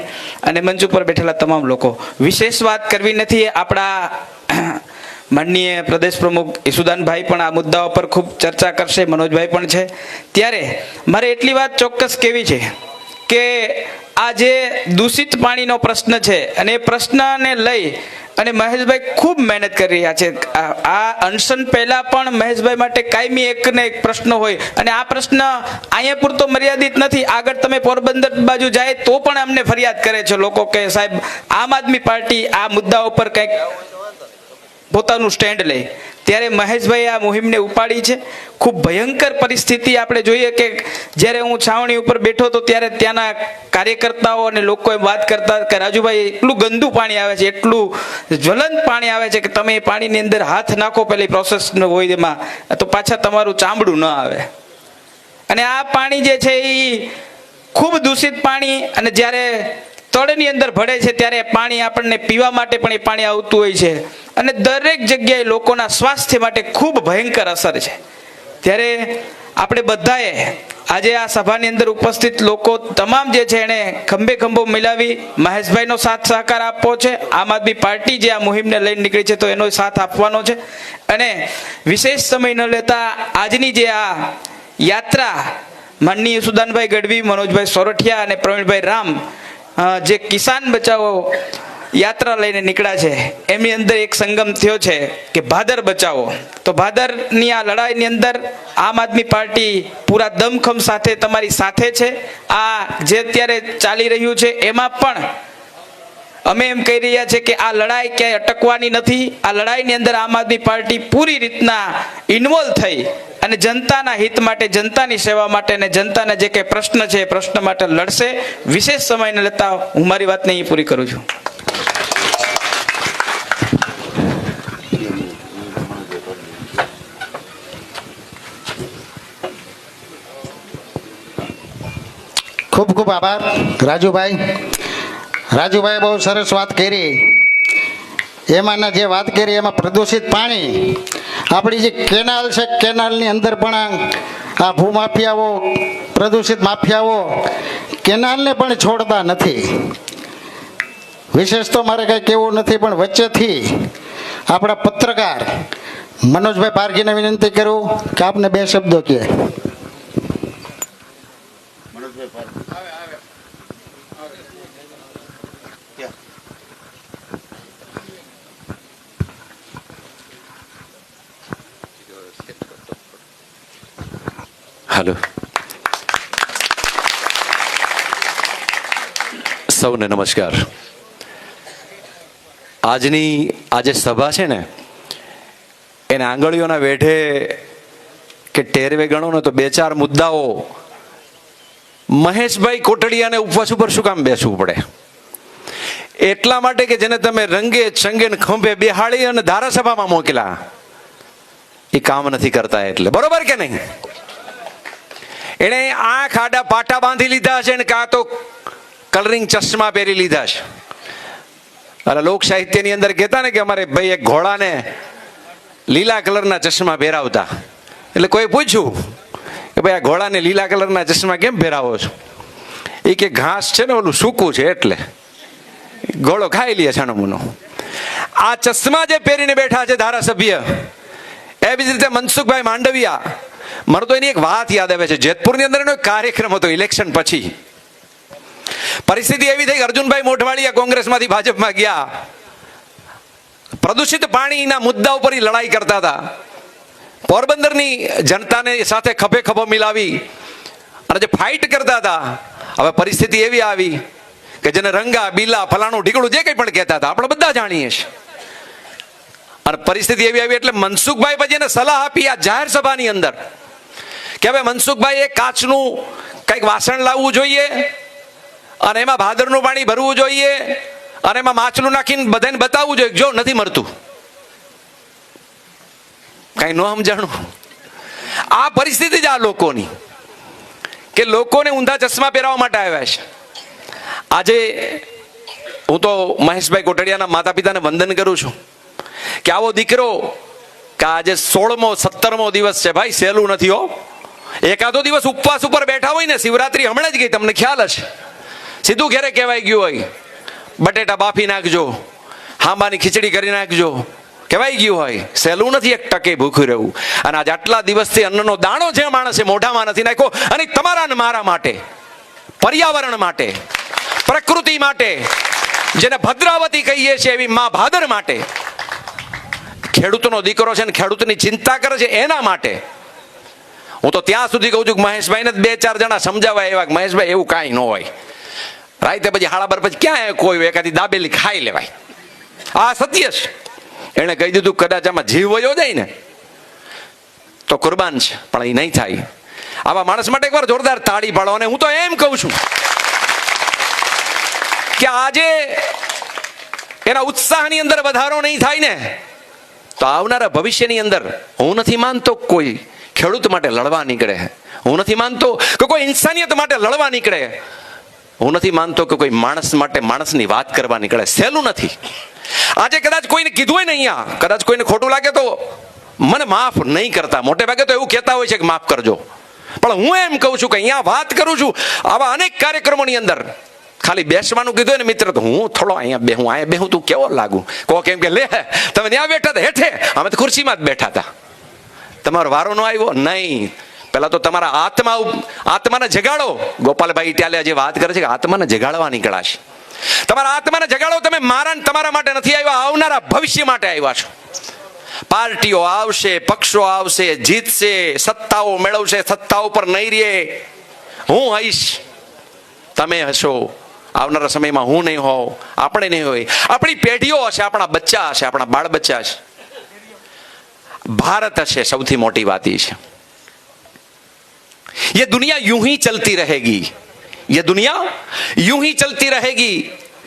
અને મંચ ઉપર બેઠેલા તમામ લોકો. વિશેષ વાત કરવી નથી, આપણા માનનીય પ્રદેશ પ્રમુખ ઈસુદાનભાઈ પણ આ મુદ્દાઓ પર ખૂબ ચર્ચા કરશે, મનોજભાઈ પણ છે. ત્યારે મારે એટલી વાત ચોક્કસ કહેવી છે કે આ જે દૂષિત પાણીનો પ્રશ્ન છે અને એ પ્રશ્નને લઈ અને મહેશભાઈ ખૂબ મહેનત કરી રહ્યા છે. આ અનશન પહેલા પણ મહેશભાઈ માટે કાયમી એક ને એક પ્રશ્ન હોય અને આ પ્રશ્ન અહીંયા પૂરતો મર્યાદિત નથી. આગળ તમે પોરબંદર બાજુ જાય તો પણ અમને ફરિયાદ કરે છે લોકો કે સાહેબ આમ આદમી પાર્ટી આ મુદ્દાઓ પર કંઈક પોતાનું સ્ટેન્ડ લે. ત્યારે મહેશભાઈ આ મુહિમને ઉપાડી છે. ખૂબ ભયંકર પરિસ્થિતિ આપણે જોઈએ કે જ્યારે હું છાવણી ઉપર બેઠો તો ત્યારે ત્યાંના કાર્યકર્તાઓ અને લોકો એમ વાત કરતા કે રાજુભાઈ એટલું ગંદુ પાણી આવે છે, એટલું જ્વલંત પાણી આવે છે કે તમે એ પાણીની અંદર હાથ નાખો પેલી પ્રોસેસ હોય એમાં તો પાછા તમારું ચામડું ન આવે. અને આ પાણી જે છે એ ખૂબ દૂષિત પાણી અને જ્યારે તળની અંદર ભળે છે ત્યારે પાણી આપણને પીવા માટે પણ એ પાણી આવતું હોય છે અને દરેક જગ્યાએ લોકોના સ્વાસ્થ્ય માટે ખૂબ ભયંકર અસર છે. ત્યારે આપણે બધાએ આજે આ સભાની અંદર ઉપસ્થિત લોકો તમામ જે છે એણે ખંભે ખંભો મિલાવી મહેશભાઈનો સાથ સહકાર આપવો છે. આમ આદમી પાર્ટી જે આ મુહિમને લઈને નીકળી છે તો એનો સાથ આપવાનો છે. અને વિશેષ સમય ન લેતા આજની જે આ યાત્રા માનનીય સુદાનભાઈ ગઢવી, મનોજભાઈ સોરઠિયા અને પ્રવીણભાઈ રામ જે કિસાન બચાવો યાત્રા લઈને નીકળ્યા છે એમની અંદર એક સંગમ થયો છે કે ભાદર બચાવો. તો ભાદરની આ લડાઈની અંદર આમ આદમી પાર્ટી પૂરા દમખમ સાથે તમારી સાથે છે. આ જે અત્યારે ચાલી રહ્યું છે એમાં પણ અમે એમ કહી રહ્યા છે કે આ લડાઈ ક્યાંય અટકવાની નથી. આ લડાઈની અંદર આમ આદમી પાર્ટી પૂરી રીતના ઇન્વોલ્વ થઈ અને જનતાના હિત માટે, જનતાની સેવા માટે અને જનતાના જે કંઈ પ્રશ્ન છે એ પ્રશ્ન માટે લડશે. વિશેષ સમય ન લેતા હું મારી વાતને અહીં પૂરી કરું છું. ખૂબ ખૂબ આભાર રાજુભાઈ બહુ સરસ વાત કરી. એમાંના જે વાત કરી એમાં પ્રદૂષિત પાણી, આપણી જે કેનાલ છે કેનાલની અંદર પણ આ ભૂમાફિયાઓ, પ્રદૂષિત માફિયાઓ કેનાલને પણ છોડતા નથી. વિશેષ તો મારે કંઈ કહેવું નથી, પણ વચ્ચેથી આપણા પત્રકાર મનોજભાઈ પારઘીને વિનંતી કરું કે આપને બે શબ્દો કહે. હાલો, સૌને નમસ્કાર. આજની આજે સભા છે ને એને આંગળીઓના વેઢે કે ટેરવે ગણો ને તો બે ચાર મુદ્દાઓ મહેશભાઈ કોટડિયાને ઉપવાસ ઉપર શું કામ બેસવું પડે? એટલા માટે કે જેને તમે રંગે ચંગે ખંભે બેહાડી અને ધારાસભામાં મોકલા એ કામ નથી કરતા. એટલે બરોબર કે નહીં? એણે આંખ આડા પાટા બાંધી લીધા છે ને કાં તો કલરિંગ ચશ્મા પહેરી લીધા છે. અરે લોક સાહિત્યની અંદર કહેતા ને કે અમારે ભાઈ એક ઘોડાને લીલા કલરના ચશ્મા પહેરાવતા. એટલે કોઈ પૂછ્યું કે ભાઈ આ ઘોડાને લીલા કલરના ચશ્મા કેમ પહેરાવો છો? એ કે ઘાસ છે ને ઓલું સૂકું છે એટલે ઘોડો ખાઈ લે છાણું. આ ચશ્મા જે પહેરીને બેઠા છે ધારાસભ્ય, એવી જ રીતે મનસુખભાઈ માંડવિયા, મને તો એની એક વાત યાદ આવે છે. જેતપુરની અંદર એનો એક કાર્યક્રમ હતો ઇલેક્શન પછી. પરિસ્થિતિ એવી થઈ કે અર્જુનભાઈ મોઢવાડિયા કોંગ્રેસમાંથી ભાજપમાં ગયા. પ્રદૂષિત પાણીના મુદ્દા ઉપર લડાઈ કરતા હતા. પોરબંદરની જનતાને સાથે ખભે ખભો મિલાવી અને જે ફાઇટ કરતા હતા. હવે પરિસ્થિતિ એવી આવી કે જેને રંગા બીલા ફલાણું ઢીકડું જે કંઈ પણ કહેતા હતા આપણે બધા જાણીએ છીએ. અને પરિસ્થિતિ એવી આવી એટલે મનસુખભાઈ પછી એને સલાહ આપી આ જાહેર સભાની અંદર કે હવે મનસુખભાઈ એ કાચનું કંઈક વાસણ લાવવું જોઈએ અને એમાં ભાદરનું પાણી ભરવું જોઈએ અને એમાં માછલું નાખીને બધાને બતાવવું જોઈએ જો નથી મરતું. કઈ ન સમજાણું. આ પરિસ્થિતિ જ આ લોકોની કે લોકોને ઊંધા ચશ્મા પહેરાવવા માટે આવ્યા છે. આજે હું તો મહેશભાઈ કોટડિયાના માતા પિતાને વંદન કરું છું કે આવો દીકરો કે આજે 16મો 17મો દિવસ છે ભાઈ, સહેલું નથી હો. એકાદો દિવસ ઉપવાસ ઉપર બેઠા હોય ને, શિવરાત્રી હમણાં જ ગઈ તમને ખ્યાલ હશે, સીધું ઘેરે કહેવાય ગયું હોય બટેટા બાફી નાખજો, હાંબાની ખીચડી કરી નાખજો, કહેવાય ગયું હોય. સહેલું નથી એક ટકે ભૂખ્યું રહેવું. અને આજે આટલા દિવસથી અન્નનો દાણો જે માણસે મોઢામાં નથી નાખ્યો, અને તમારા ને મારા માટે, પર્યાવરણ માટે, પ્રકૃતિ માટે, જેને ભદ્રાવતી કહીએ છીએ એવી મા ભાદર માટે, ખેડૂતનો દીકરો છે ને ખેડૂતની ચિંતા કરે છે એના માટે. હું તો ત્યાં સુધી કહું છું કે મહેશભાઈને 2-4 જણા સમજાવવા એવા કે મહેશભાઈ એવું કાંઈ ન હોય, રાતે પછી 12:30 પછી ક્યાં કોઈ એકાદી દાબેલી ખાઈ લેવાય. આ સત્ય છે. એણે કહી દીધું કદાચ આમાં જીવ વયો જાય ને તો કુરબાન છે, પણ એ નહીં થાય. આવા માણસ માટે એકવાર જોરદાર તાળી પાડો. અને હું તો એમ કહું છું કે આજે એના ઉત્સાહની અંદર વધારો નહીં થાય ને તો આવનારા ભવિષ્યની અંદર હું નથી માનતો કોઈ ખેડૂત માટે લડવા નીકળે, હું નથી માનતો કે કોઈ ઇન્સાનિયત માટે લડવા નીકળે, હું નથી માનતો કે કોઈ માણસ માટે માણસની વાત કરવા નીકળે. સહેલું નથી. આજે કદાચ કોઈને કીધું હોય ને, અહીંયા કદાચ કોઈને ખોટું લાગે તો મને માફ નહીં કરતા, મોટે ભાગે તો એવું કહેતા હોય છે કે માફ કરજો. પણ હું એમ કહું છું કે અહીંયા વાત કરું છું આવા અનેક કાર્યક્રમોની અંદર ખાલી બેસવાનું કીધું ને મિત્ર, તો હું થોડો અહીંયા બેહું તું કેવો લાગુ? કહો કેમ કે લે તમે ત્યાં બેઠા હતા હેઠે, અમે તો ખુરશીમાં જ બેઠા હતા, તમારો વારો ન આવ્યો. નહીં, પેલા તો તમારા આત્માને જગાડો. ગોપાલભાઈ ઇટાલિયા જે વાત કરે છે કે આત્માને જગાડવા નીકળાશે. તમારા આત્માને જગાડો. તમે મારા તમારા માટે નથી આવ્યા, આવનારા ભવિષ્ય માટે આવ્યા છો. પાર્ટીઓ આવશે, પક્ષો આવશે, જીતશે, સત્તાઓ મેળવશે, સત્તાઓ પર નહીં રહે. હું હઈશ, તમે હશો, આવનારા સમયમાં હું નહીં હોઉં, આપણે નહીં હોય, આપણી પેઢીઓ હશે, આપણા બચ્ચા હશે, આપણા બાળ બચ્ચા હશે, ભારત હશે. સૌથી મોટી વાત એ છે ये दुनिया यूं ही चलती रहेगी, ये दुनिया यूं ही चलती रहेगी,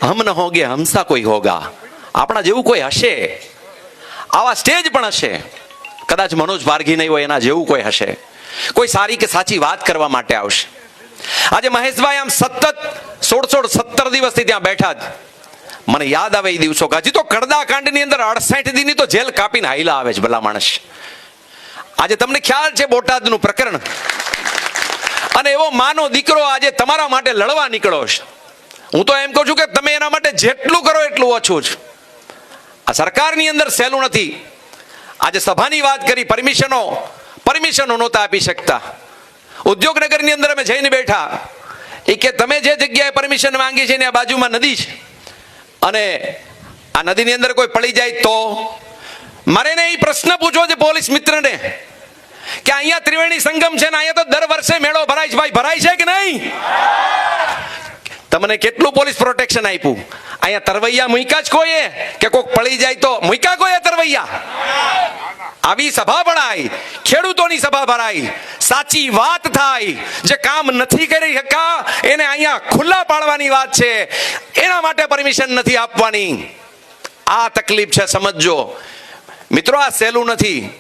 हम न होंगे हमसा कोई होगा. આપણા જેવું કોઈ હશે, આવા સ્ટેજ પણ હશે, કદાચ મનોજ પારઘી નહીં હોય એના જેવું કોઈ હશે, કોઈ સારી કે સાચી વાત કરવા માટે આવશે. આજે મહેશભાઈ આમ સતત 16-17 દિવસથી ત્યાં બેઠા જ. મને યાદ આવે એ દિવસો, હજી તો કડદા કાંડની અંદર 68 દીની તો જેલ કાપીને હાઈલા આવે છે ભલા માણસ. આજે તમને ખ્યાલ છે બોટાદનું પ્રકરણ, અને એવો માનો દીકરો આજે તમારા માટે લડવા નીકળો છે. હું તો એમ કહું છું કે તમે એના માટે જેટલું કરો એટલું ઓછું છે. આ સરકારની અંદર સહેલું નથી. આજે સભાની વાત કરી, પરમિશનો નહોતા આપી શકતા. ઉદ્યોગનગરની અંદર અમે જઈને બેઠા, એ કે તમે જે જગ્યાએ પરમિશન માંગી છે ને આ બાજુમાં નદી છે, અને આ નદીની અંદર કોઈ પડી જાય તો મારે એને એ પ્રશ્ન પૂછવો છે પોલીસ મિત્રને કે અહીંયા ત્રિવેણી સંગમ છે ને અહીંયા તો દર વર્ષે મેળો ભરાય છે, ભાઈ ભરાય છે કે નહીં? તમને કેટલું પોલીસ પ્રોટેક્શન આપ્યું? અહીંયા તરવૈયા મૂક્યા જ કોઈએ કે કોક પડી જાય તો મૂક્યા કોઈએ તરવૈયા? આવી સભા ભરાય, ખેડૂતોની સભા ભરાય, સાચી વાત થાય, જે કામ નથી કરી શકા એને અહીંયા ખુલ્લા પાડવાની વાત છે, એના માટે પરમિશન નથી આપવાની. આ તકલીફ છે, સમજજો મિત્રો. આ સહેલું નથી.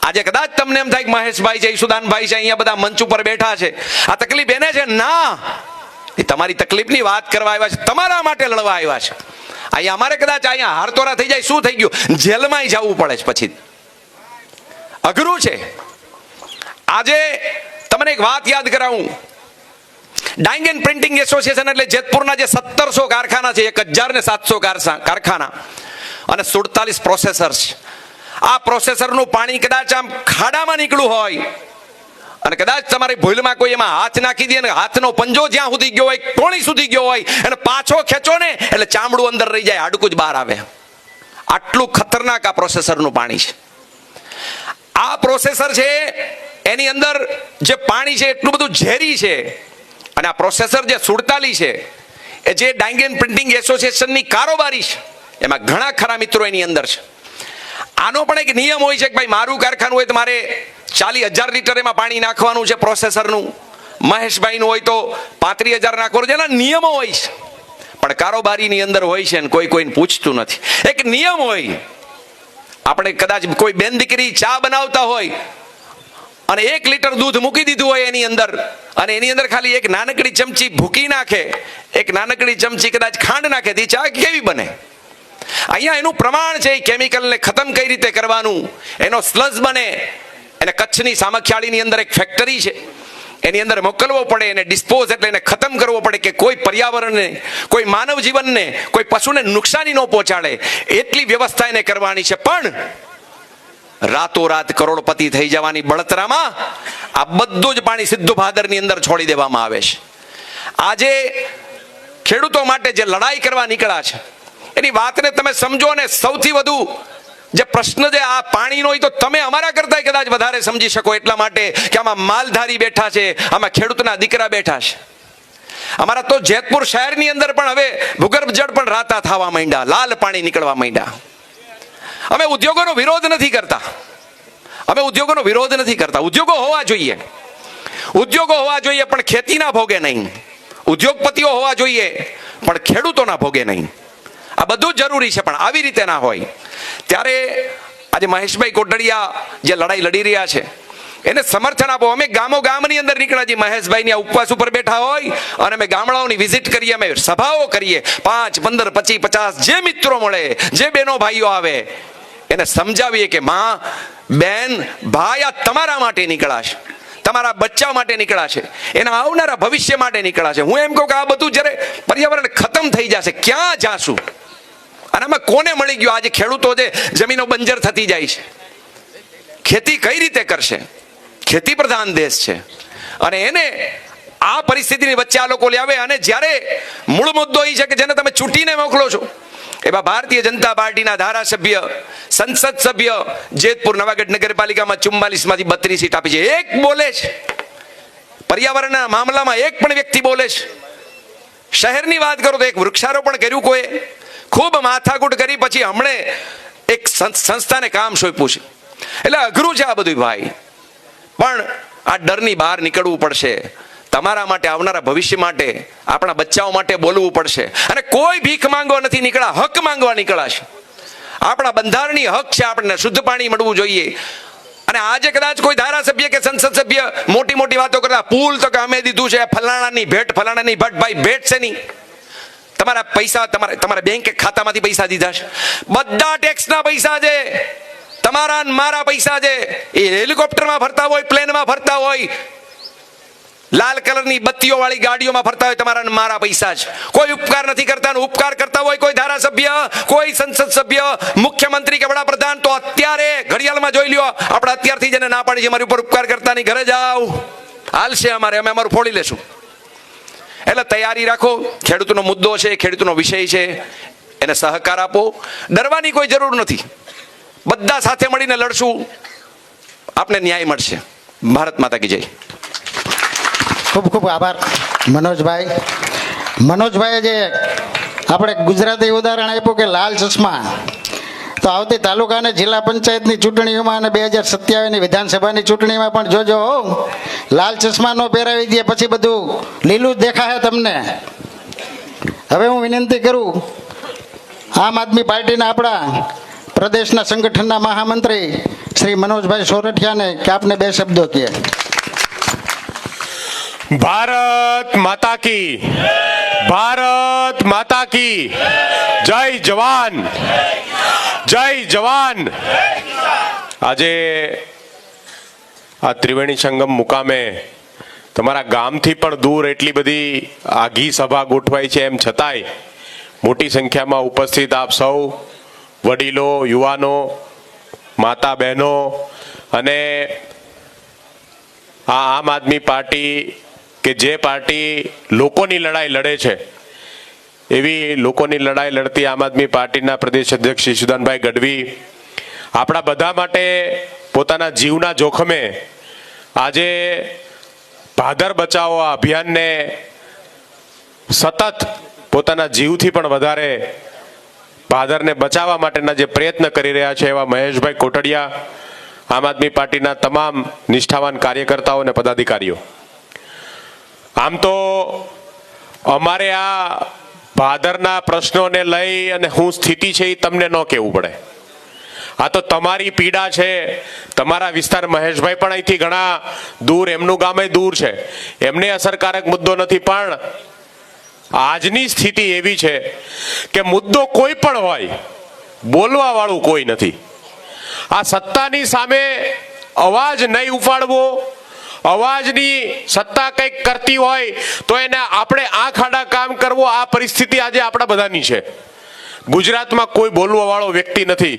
આજે કદાચ તમને એમ થાય કે મહેશભાઈ છે, ઈશુદાનભાઈ છે, અહીંયા બધા મંચ ઉપર બેઠા છે, આ તકલીફ એને છે. ના, એ તમારી તકલીફની વાત કરવા આવ્યા છે, તમારા માટે લડવા આવ્યા છે. અહીંયા અમારે કદાચ અહીંયા હારતોરા થઈ જાય, શું થઈ ગયું, જેલમાં જવું પડે છે. પછી અઘરું છે. આજે તમને એક વાત યાદ કરાવું. ડાઇંગ એન્ડ પ્રિન્ટિંગ એસોસિએશન એટલે જેતપુરના જે 1700 કારખાના છે, 1700 કારખાના અને 47 પ્રોસેસર્સ. આ પ્રોસેસરનું પાણી કદાચ આમ ખાડામાં નીકળ્યું હોય અને કદાચ તમારી ભૂલમાં કોઈ એમાં હાથ નાખી દે ને હાથનો પંજો જ્યાં સુધી ગયો હોય, કોણી સુધી ગયો હોય, અને પાછો ખેંચો ને એટલે ચામડું અંદર રહી જાય, હાડકું જ બહાર આવે. આટલું ખતરનાક આ પ્રોસેસરનું પાણી છે. આ પ્રોસેસર છે એની અંદર જે પાણી છે એટલું બધું ઝેરી છે. અને આ પ્રોસેસર જે 47 છે એ જે ડાઇંગ એન્ડ પ્રિન્ટિંગ એસોસિએશનની કારોબારી છે, એમાં ઘણા ખરા મિત્રો એની અંદર છે. આનો પણ એક નિયમ હોય છે કે ભાઈ મારું કારખાનું હોય તો મારે 40,000 લીટર એમાં પાણી નાખવાનું છે પ્રોસેસરનું. મહેશભાઈનું હોય તો 35,000 નાખવાનું છે. એના નિયમો હોય છે, પણ કારોબારીની અંદર હોય છે ને કોઈને પૂછતું નથી. એક નિયમ હોય. આપણે કદાચ કોઈ બેન દીકરી ચા બનાવતા હોય અને 1 લીટર દૂધ મૂકી દીધું હોય એની અંદર, અને એની અંદર ખાલી એક નાનકડી ચમચી ભૂકી નાખે, એક નાનકડી ચમચી કદાચ ખાંડ નાખે, તો ચા કેવી બને? અહીંયા એનું પ્રમાણ છે, કેમિકલને ખતમ કઈ રીતે કરવાનું, એનો સ્લજ બને. એને કચ્છની સામખિયાળીની અંદર એક ફેક્ટરી છે, એની અંદર મોકલવો પડે, એને ડિસ્પોઝ એટલે એને ખતમ કરવો પડે કે કોઈ પર્યાવરણને, કોઈ માનવ જીવનને, કોઈ પશુને નુકસાની ન પહોંચાડે, એટલી વ્યવસ્થા એને કરવાની છે. પણ રાતોરાત કરોડપતિ થઈ જવાની બળતરામાં આ બધું જ પાણી સીધું ભાદરની અંદર છોડી દેવામાં આવે છે. આજે ખેડૂતો માટે જે લડાઈ કરવા નીકળ્યા છે એની વાતને તમે સમજો. ને સૌથી વધુ જે પ્રશ્ન છે આ પાણીનો, તો તમે અમારા કરતા કદાચ વધારે સમજી શકો, એટલા માટે કે આમાં માલધારી બેઠા છે, આમાં ખેડૂતના દીકરા બેઠા છે. અમારા તો જેતપુર શહેરની અંદર પણ હવે ભૂગર્ભ જળ પણ રાતા થવા માંડ્યા, લાલ પાણી નીકળવા માંડ્યા. અમે ઉદ્યોગોનો વિરોધ નથી કરતા, અમે ઉદ્યોગોનો વિરોધ નથી કરતા. ઉદ્યોગો હોવા જોઈએ, ઉદ્યોગો હોવા જોઈએ, પણ ખેતીના ભોગે નહીં. ઉદ્યોગપતિઓ હોવા જોઈએ પણ ખેડૂતોના ભોગે નહીં. આ બધું જરૂરી છે, પણ આવી રીતે ના હોય. ત્યારે આજે મહેશભાઈ કોટડિયા જે લડાઈ લડી રહ્યા છે એને સમર્થન આપો. અમે ગામની અંદર નીકળ્યા છીએ. મહેશભાઈની આ ઉપવાસ ઉપર બેઠા હોય અને અમે ગામડાઓની વિઝિટ કરીએ, અમે સભાઓ કરીએ. 5, 15, 25, 50 જે મિત્રો મળે, જે બહેનો ભાઈઓ આવે, એને સમજાવીએ કે માં, બેન, ભાઈ, આ તમારા માટે નીકળાશે, તમારા બચ્ચા માટે નીકળાશે, એના આવનારા ભવિષ્ય માટે નીકળાશે. હું એમ કહું કે આ બધું જ્યારે પર્યાવરણ ખતમ થઈ જશે, ક્યાં જાશું? અને આમાં કોને મળી ગયો? આજે ખેડૂતો જે જમીનો બંજર થતી જાય છે, ખેતી કઈ રીતે કરશે? ખેતી પ્રધાન દેશ છે અને એને આ પરિસ્થિતિની વચ્ચે આ લોકો લાવે. અને જ્યારે મૂળ મુદ્દો એ છે કે જેને તમે ચૂંટીને મોકલો છો, એવા ભારતીય જનતા પાર્ટીના ધારાસભ્ય, સંસદ સભ્ય જેતપુર નવાગઢ નગરપાલિકામાં 44 માંથી 32 સીટ આપી છે. એક બોલે છે પર્યાવરણના મામલામાં, એક પણ વ્યક્તિ બોલે છે. શહેરની વાત કરો તો એક વૃક્ષારોપણ કર્યું કોઈ, ખૂબ માથાકૂટ કરી, પછી હમણે એક સંસ્થાને કામ સોંપ્યું છે. એટલે અઘરું છે આ બધું ભાઈ. પણ આ ડરની બહાર નીકળવું પડશે. તમારા માટે, આવનારા ભવિષ્ય માટે, આપણા બચ્ચાઓ માટે બોલવું પડશે. અને કોઈ ભીખ માંગવા નથી નીકળ્યા, હક માંગવા નીકળ્યા છે. આપણા બંધારણીય હક છે, આપણને શુદ્ધ પાણી મળવું જોઈએ. અને આજે કદાચ કોઈ ધારાસભ્ય કે સંસદ સભ્ય મોટી મોટી વાતો કરતા, પુલ તો કે અમે દીધું છે, ફલાણાની ભેટ, ફલાણાની ભેટ. ભાઈ ભેટ છે નહીં, તમારા પૈસા, તમારા બેંક ખાતામાંથી પૈસા દીધા છે. બધા ટેક્સના પૈસા છે, તમારા મારા પૈસા છે. એ હેલિકોપ્ટરમાં ફરતા હોય, પ્લેનમાં ફરતા હોય, લાલ કલરની બત્તીઓ વાળી ગાડીઓમાં ફરતા હોય, તમારા મારા પૈસા છે. કોઈ ઉપકાર નથી કરતા. ઉપકાર કરતા હોય કોઈ ધારાસભ્ય, કોઈ સંસદ સભ્ય, મુખ્યમંત્રી કે વડાપ્રધાન, તો અત્યારે ઘડિયાળમાં જોઈ લ્યો, આપણે અત્યારથી જેને ના પાડી છે મારી ઉપર ઉપકાર કરતા નહીં, ઘરે જાઓ, હાલશે અમારે, અમે અમારું ફોડી લેશું. એટલે તૈયારી રાખો. ખેડૂતનો મુદ્દો છે, ખેડૂતનો વિષય છે, એને સહકાર આપો. ડરવાની કોઈ જરૂર નથી. બધા સાથે મળીને લડશું, આપને ન્યાય મળશે. ભારત માતા કી જય. ખૂબ ખૂબ આભાર મનોજભાઈ. મનોજભાઈએ જે આપણે ગુજરાતી ઉદાહરણ આપ્યું કે લાલ ચશ્મા, તો આવતી તાલુકા અને જિલ્લા પંચાયતની ચૂંટણીઓમાં અને 2027ની વિધાનસભાની ચૂંટણીમાં પણ જોજો, લાલ ચશ્મા ન પહેરાવી દે, પછી બધું લીલું જ દેખાશે તમને. હવે હું વિનંતી કરું, આમ આદમી પાર્ટીના આપણા પ્રદેશના સંગઠનના મહામંત્રી શ્રી મનોજભાઈ સોરઠિયાને કે આપને 2 શબ્દો કહે. ભારત માતા કી, ભારત માતા કી, જય જવાન, જય જવાન. આજે આ ત્રિવેણી સંગમ મુકામે તમારા ગામથી પણ દૂર એટલી બધી આઘી સભા ગોઠવાઈ છે, એમ છતાંય મોટી સંખ્યામાં ઉપસ્થિત આપ સૌ વડીલો, યુવાનો, માતા બહેનો અને આ આમ આદમી પાર્ટી કે જે પાર્ટી લોકોની લડાઈ લડે છે એવી લોકોની લડાઈ લડતી આમ આદમી પાર્ટીના પ્રદેશ અધ્યક્ષ શ્રી ઈશુદાનભાઈ ગઢવી આપણા બધા માટે પોતાના જીવના જોખમે આજે ભાદર બચાવો આ અભિયાનને સતત પોતાના જીવથી પણ વધારે ભાદરને બચાવવા માટેના જે પ્રયત્ન કરી રહ્યા છે એવા મહેશભાઈ કોટડિયા, આમ આદમી પાર્ટીના તમામ નિષ્ઠાવાન કાર્યકર્તાઓ અને પદાધિકારીઓ. આમ તો અમારે આ ભાદરના પ્રશ્નોને લઈ અને શું સ્થિતિ છે એ તમને ન કહેવું પડે. આ તો તમારી પીડા છે. તમારા વિસ્તાર મહેશભાઈ પણ અહીંથી ઘણા દૂર, એમનું ગામે દૂર છે, એમને અસરકારક મુદ્દો નથી. પણ આજની સ્થિતિ એવી છે કે મુદ્દો કોઈ પણ હોય, બોલવા વાળું કોઈ નથી. આ સત્તાની સામે અવાજ નહીં ઉપાડવો, અવાજની સત્તા કંઈક કરતી હોય તો એને આપણે આંખ આડા કામ કરવો, આ પરિસ્થિતિ આજે આપણા બધાની છે. ગુજરાતમાં કોઈ બોલવા વાળો વ્યક્તિ નથી.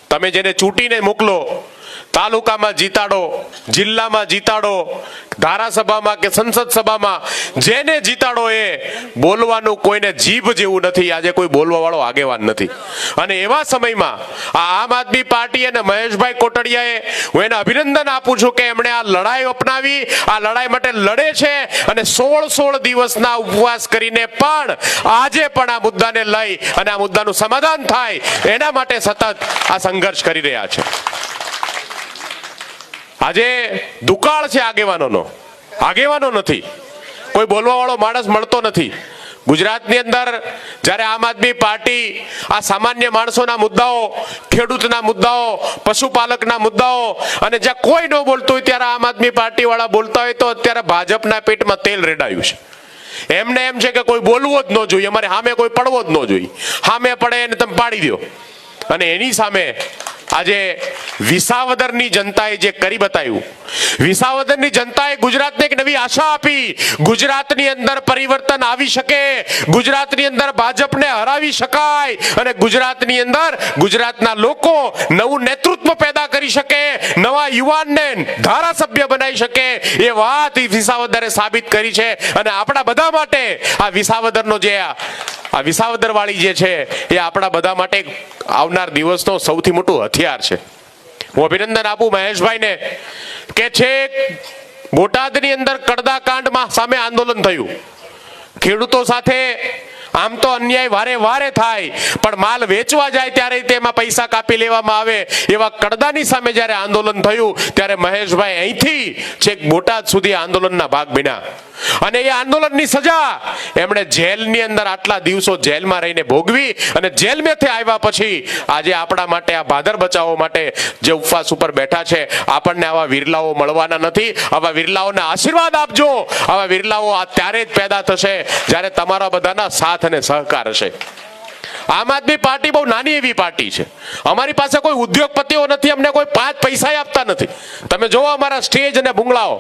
તમે જેને ચૂંટીને મોકલો, તાલુકામાં જીતાડો, જિલ્લામાં જીતાડો, ધારાસભામાં કે સંસદ સભામાં જેને જીતાડો એ બોલવાનું કોઈને જીભ જેવું નથી. આજે કોઈ બોલવા વાળો આગેવાન નથી. અને એવા સમયમાં આ આમ આદમી પાર્ટી અને મહેશભાઈ કોટડિયાએ હું એને અભિનંદન આપું છું કે એમણે આ લડાઈ અપનાવી, આ લડાઈ માટે લડે છે અને 16 દિવસના ઉપવાસ કરીને પણ આજે પણ આ મુદ્દાને લઈ અને આ મુદ્દાનું સમાધાન થાય એના માટે સતત આ સંઘર્ષ કરી રહ્યા છે. આજે દુકાળ છે આગેવાનોનો, આગેવાનો નથી, કોઈ બોલવા વાળો માણસ મળતો નથી. ગુજરાતની અંદર જ્યારે આમ આદમી પાર્ટી આ સામાન્ય માણસોના મુદ્દાઓ, ખેડૂતના મુદ્દાઓ, પશુપાલકના મુદ્દાઓ અને જ્યાં કોઈ ન બોલતું હોય ત્યારે આમ આદમી પાર્ટી વાળા બોલતા હોય તો અત્યારે ભાજપના પેટમાં તેલ રેડાયું છે. એમને એમ છે કે કોઈ બોલવો જ ન જોઈએ, અમારે સામે કોઈ પડવો જ ન જોઈએ, સામે પડે એને તમે પાડી દો. અને એની સામે આજે વિસાવદરની જનતાએ જે કરી બતાવ્યું, વિસાવદરની જનતાએ ગુજરાતને એક નવી આશા આપી. ગુજરાતની અંદર પરિવર્તન આવી શકે, ગુજરાતની અંદર ભાજપને હરાવી શકાય અને ગુજરાતની અંદર ગુજરાતના લોકો નવું નેતૃત્વ પેદા કરી શકે, નવા યુવાનને ધારાસભ્ય બનાવી શકે, એ વાત વિસાવદરે સાબિત કરી છે. અને આપણા બધા માટે આ વિસાવદરનો જે આ વિસાવદર વાળી જે છે એ આપણા બધા માટે આવનાર દિવસનો સૌથી મોટું હથિયાર છે. હું અભિનંદન આપું મહેશભાઈને કે છે બોટાદની અંદર કડદા કાંડમાં સામે આંદોલન થયું. ખેડૂતો સાથે આમ તો અન્યાય વારે વારે થાય, પણ માલ વેચવા જાય ત્યારે તેમાં પૈસા કાપી લેવામાં આવે. એવા કડદાની સામે જ્યારે આંદોલન થયું ત્યારે મહેશભાઈ અહીંથી છેક બોટાદ સુધી આંદોલનના ભાગ બન્યા. અને એ આંદોલનની સજા એમણે જેલની અંદર આટલા દિવસો જેલમાં રહીને ભોગવી અને જેલમાંથી આવ્યા પછી આજે આપણા માટે આ ભાદર બચાવો માટે જે ઉપવાસ ઉપર બેઠા છે, આપણને આવા વિરલાઓ મળવાના નથી. આવા વિરલાઓને આશીર્વાદ આપજો. આવા વિરલાઓ આ ત્યારે જ પેદા થશે જ્યારે તમારા બધાના સાથ અને સહકાર હશે. આમ આદમી પાર્ટી બહુ નાની એવી પાર્ટી છે. અમારી પાસે કોઈ ઉદ્યોગપતિઓ નથી, અમને કોઈ 5 પૈસા આપતા નથી. તમે જોવો અમારા સ્ટેજ અને ભૂંગળાઓ,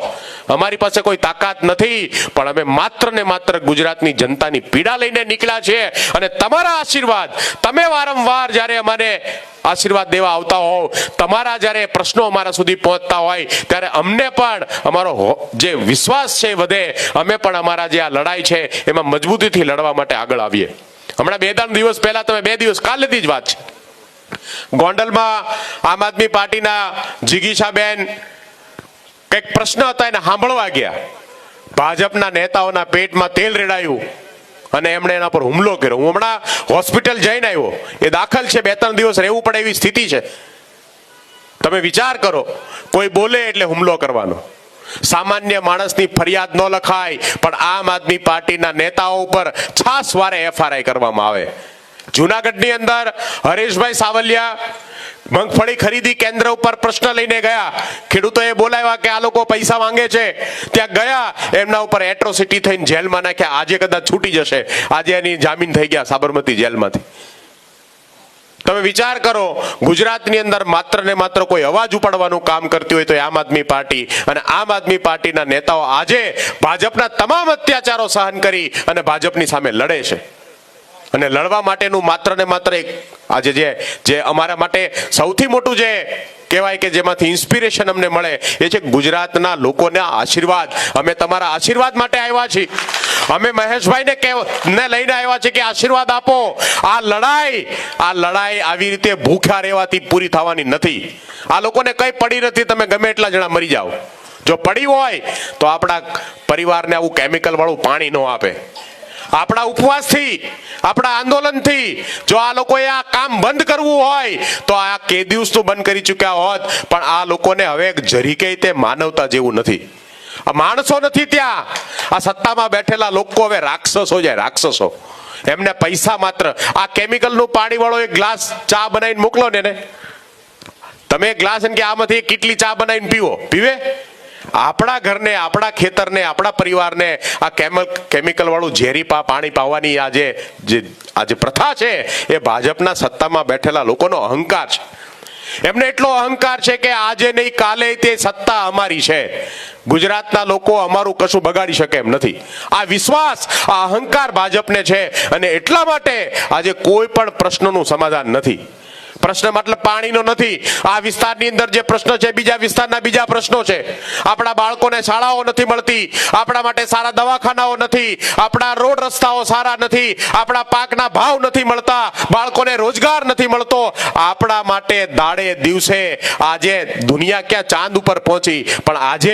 અમારી પાસે કોઈ તાકાત નથી, પણ અમે માત્ર ને માત્ર ગુજરાતની જનતાની પીડા લઈને નીકળ્યા છીએ. અને તમારા આશીર્વાદ, તમે વારંવાર જ્યારે અમારે આશીર્વાદ દેવા આવતા હોવ, તમારા જ્યારે પ્રશ્નો અમારા સુધી પહોંચતા હોય ત્યારે અમને પણ અમારો જે વિશ્વાસ છે વધે. અમે પણ અમારા જે આ લડાઈ છે એમાં મજબૂતીથી લડવા માટે આગળ આવીએ. હમણાં 2-3 દિવસ પહેલા, તમે 2 દિવસ કાલેથી જ વાત છે, ગોંડલમાં આમ આદમી પાર્ટીના જિગીશાબેન કંઈક પ્રશ્ન હતા એને સાંભળવા ગયા. ભાજપના નેતાઓના પેટમાં તેલ રેડાયું અને એમણે એના પર હુમલો કર્યો. હું હમણાં હોસ્પિટલ જઈને આવ્યો, એ દાખલ છે, 2-3 દિવસ રહેવું પડે એવી સ્થિતિ છે. તમે વિચાર કરો, કોઈ બોલે એટલે હુમલો કરવાનો. સામાન્ય માણસની ફરિયાદ ન લખાય, પણ આમ આદમી પાર્ટીના નેતાઓ ઉપર છાસવારે FRI કરવામાં આવે. જુનાગઢની અંદર હરેશભાઈ સાવલિયા મગફળી ખરીદી કેન્દ્ર ઉપર પ્રશ્ન લઈને ગયા, ખેડૂતોએ બોલાવ્યા કે આ લોકો પૈસા માંગે છે, ત્યાં ગયા, એમના ઉપર એટ્રોસિટી થઈને જેલમાં નાખ્યા. આજે કદાચ છૂટી જશે, આજે એની જામીન થઈ ગયા સાબરમતી જેલમાંથી. તમે વિચાર કરો, ગુજરાતની અંદર માત્ર ને માત્ર કોઈ અવાજ ઉપાડવાનું કામ કરતી હોય તો એ આમ આદમી પાર્ટી, અને આમ આદમી પાર્ટીના નેતાઓ આજે ભાજપના તમામ અત્યાચારો સહન કરી અને ભાજપની સામે લડે છે. અને લડવા માટેનું માત્ર ને માત્ર એક આજે જે અમારા માટે સૌથી મોટું જે કહેવાય કે જેમાંથી ઇન્સ્પિરેશન અમને મળે એ છે ગુજરાતના લોકોના આશીર્વાદ. અમે તમારા આશીર્વાદ માટે આવ્યા છીએ. અમે મહેશભાઈને લઈને આવ્યા છીએ કે આશીર્વાદ આપો. આ લડાઈ આવી રીતે ભૂખ્યા રહેવાથી પૂરી થવાની નથી. આ લોકોને કઈ પડી નથી, તમે ગમે એટલા જણા મરી જાઓ. જો પડી હોય તો આપણા પરિવારને આવું કેમિકલ વાળું પાણી ન આપે. આપણા ઉપવાસથી, આપણા આંદોલનથી જો આ લોકોએ આ કામ બંધ કરવું હોય તો આ કે દિવસ તો બંધ કરી ચૂક્યા હોત. પણ આ લોકોને હવે જરીકે તે માનવતા જેવું નથી. આ માણસો નથી ત્યાં. આ સત્તામાં બેઠેલા લોકો હવે રાક્ષસો જાય, રાક્ષસો. એમને પૈસા માત્ર. આ કેમિકલનું પાણી વાળો એક ગ્લાસ ચા બનાવીને મોકલો ને, તમે એક ગ્લાસ કે આમાંથી કેટલી ચા બનાવીને પીવે? આપણા ઘરને, આપણા ખેતરને, આપણા પરિવારને આ કેમિકલ વાળું ઝેરી પાણી પાવાની આજે પ્રથા છે એ ભાજપના સત્તામાં બેઠેલા લોકોનો અહંકાર છે. એમને એટલો અહંકાર છે કે આજે નહીં કાલે તે સત્તા અમારી છે. ગુજરાતના લોકો અમારું કશું બગાડી શકે એમ નથી. આ વિશ્વાસ, આ અહંકાર ભાજપને છે. અને એટલા માટે આજે કોઈ પણ પ્રશ્નોનું સમાધાન નથી. પ્રશ્ન મતલબ પાણીનો નથી. આ વિસ્તારની અંદર જે પ્રશ્ન છે બીજા વિસ્તારના બીજા પ્રશ્નો છે. આપણા બાળકોને શાળાઓ નથી મળતી, આપણા માટે સારા દવાખાનાઓ નથી, આપણા રોડ રસ્તાઓ સારા નથી, આપણા પાકના ભાવ નથી મળતા, બાળકોને રોજગાર નથી મળતો. આપણા માટે દાડે દિવસે આજે દુનિયા ક્યાં ચાંદ ઉપર પહોંચી, પણ આજે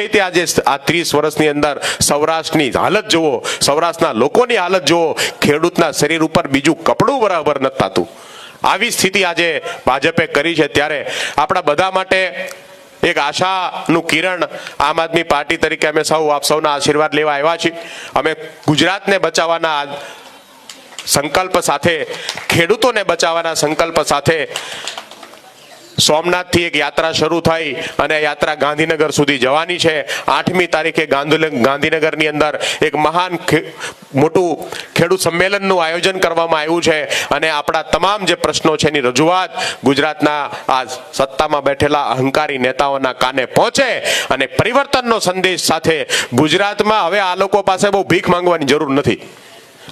આ 30 વર્ષની અંદર સૌરાષ્ટ્રની હાલત જુઓ, સૌરાષ્ટ્રના લોકોની હાલત જુઓ. ખેડૂતના શરીર ઉપર બીજું કપડું બરાબર નથી થતું. આવી સ્થિતિ આજે ભાજપે કરી છે. ત્યારે આપણા બધા માટે એક આશાનું કિરણ આમ આદમી પાર્ટી તરીકે અમે આપ સૌના આશીર્વાદ લેવા આવ્યા છીએ. અમે ગુજરાતને બચાવવાના સંકલ્પ સાથે, ખેડૂતોને બચાવવાના સંકલ્પ સાથે સોમનાથથી એક યાત્રા શરૂ થઈ અને યાત્રા ગાંધીનગર સુધી જવાની છે. 8મી તારીખે ગાંધીનગરની અંદર એક મહાન મોટું ખેડૂત સંમેલનનું આયોજન કરવામાં આવ્યું છે. અને આપણા તમામ જે પ્રશ્નો છે એની રજૂઆત ગુજરાતના આ સત્તામાં બેઠેલા અહંકારી નેતાઓના કાને પહોંચે અને પરિવર્તનનો સંદેશ સાથે ગુજરાતમાં હવે આ લોકો પાસે બહુ ભીખ માંગવાની જરૂર નથી.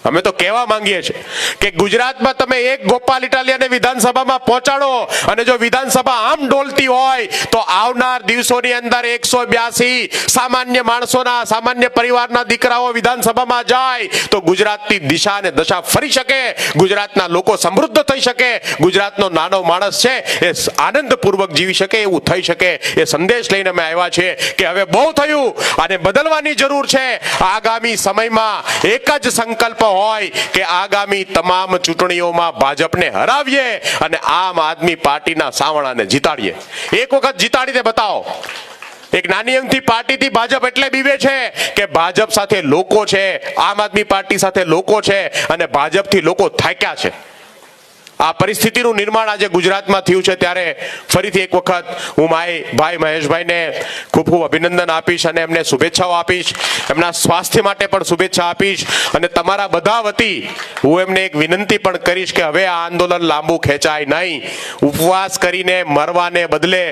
અમે તો કહેવા માંગીએ છીએ કે ગુજરાતમાં તમે એક ગોપાલ ઇટાલિયાને વિધાનસભામાં પહોંચાડો અને જો વિધાનસભા આમ ડોલતી હોય તો આવનાર દિવસોની અંદર 182 સામાન્ય માણસોના, સામાન્ય પરિવારના દીકરાઓ વિધાનસભામાં જાય તો ગુજરાતની દિશા અને દશા ફરી શકે, ગુજરાતના લોકો સમૃદ્ધ થઈ શકે, ગુજરાતનો નાનો માણસ છે એ આનંદપૂર્વક જીવી શકે, એવું થઈ શકે. એ સંદેશ લઈને અમે આવ્યા છીએ કે હવે બહુ થયું અને બદલવાની જરૂર છે. આગામી સમયમાં એક જ સંકલ્પ હોય કે આગામી તમામ ચૂંટણીઓમાં ભાજપને હરાવીએ અને આમ આદમી પાર્ટીના સાવણાને જીતાડીએ. એક વખત જીતાડીને બતાવો. એક નાની અમથી પાર્ટીથી ભાજપ એટલે બીવે છે કે ભાજપ સાથે લોકો છે, આમ આદમી પાર્ટી સાથે લોકો છે અને ભાજપથી લોકો થાક્યા છે. આ પરિસ્થિતિનું નિર્માણ આજે ગુજરાતમાં થયું છે. ત્યારે ફરીથી એક વખત હું ભાઈ મહેશભાઈને ખૂબ ખૂબ અભિનંદન આપીશ અને એમને શુભેચ્છાઓ આપીશ. એમના સ્વાસ્થ્ય માટે પણ શુભેચ્છા આપીશ. અને તમારા બધા વતી હું એમને એક વિનંતી પણ કરીશ કે હવે આ આંદોલન લાંબુ ખેંચાય નહીં. ઉપવાસ કરીને મરવાને બદલે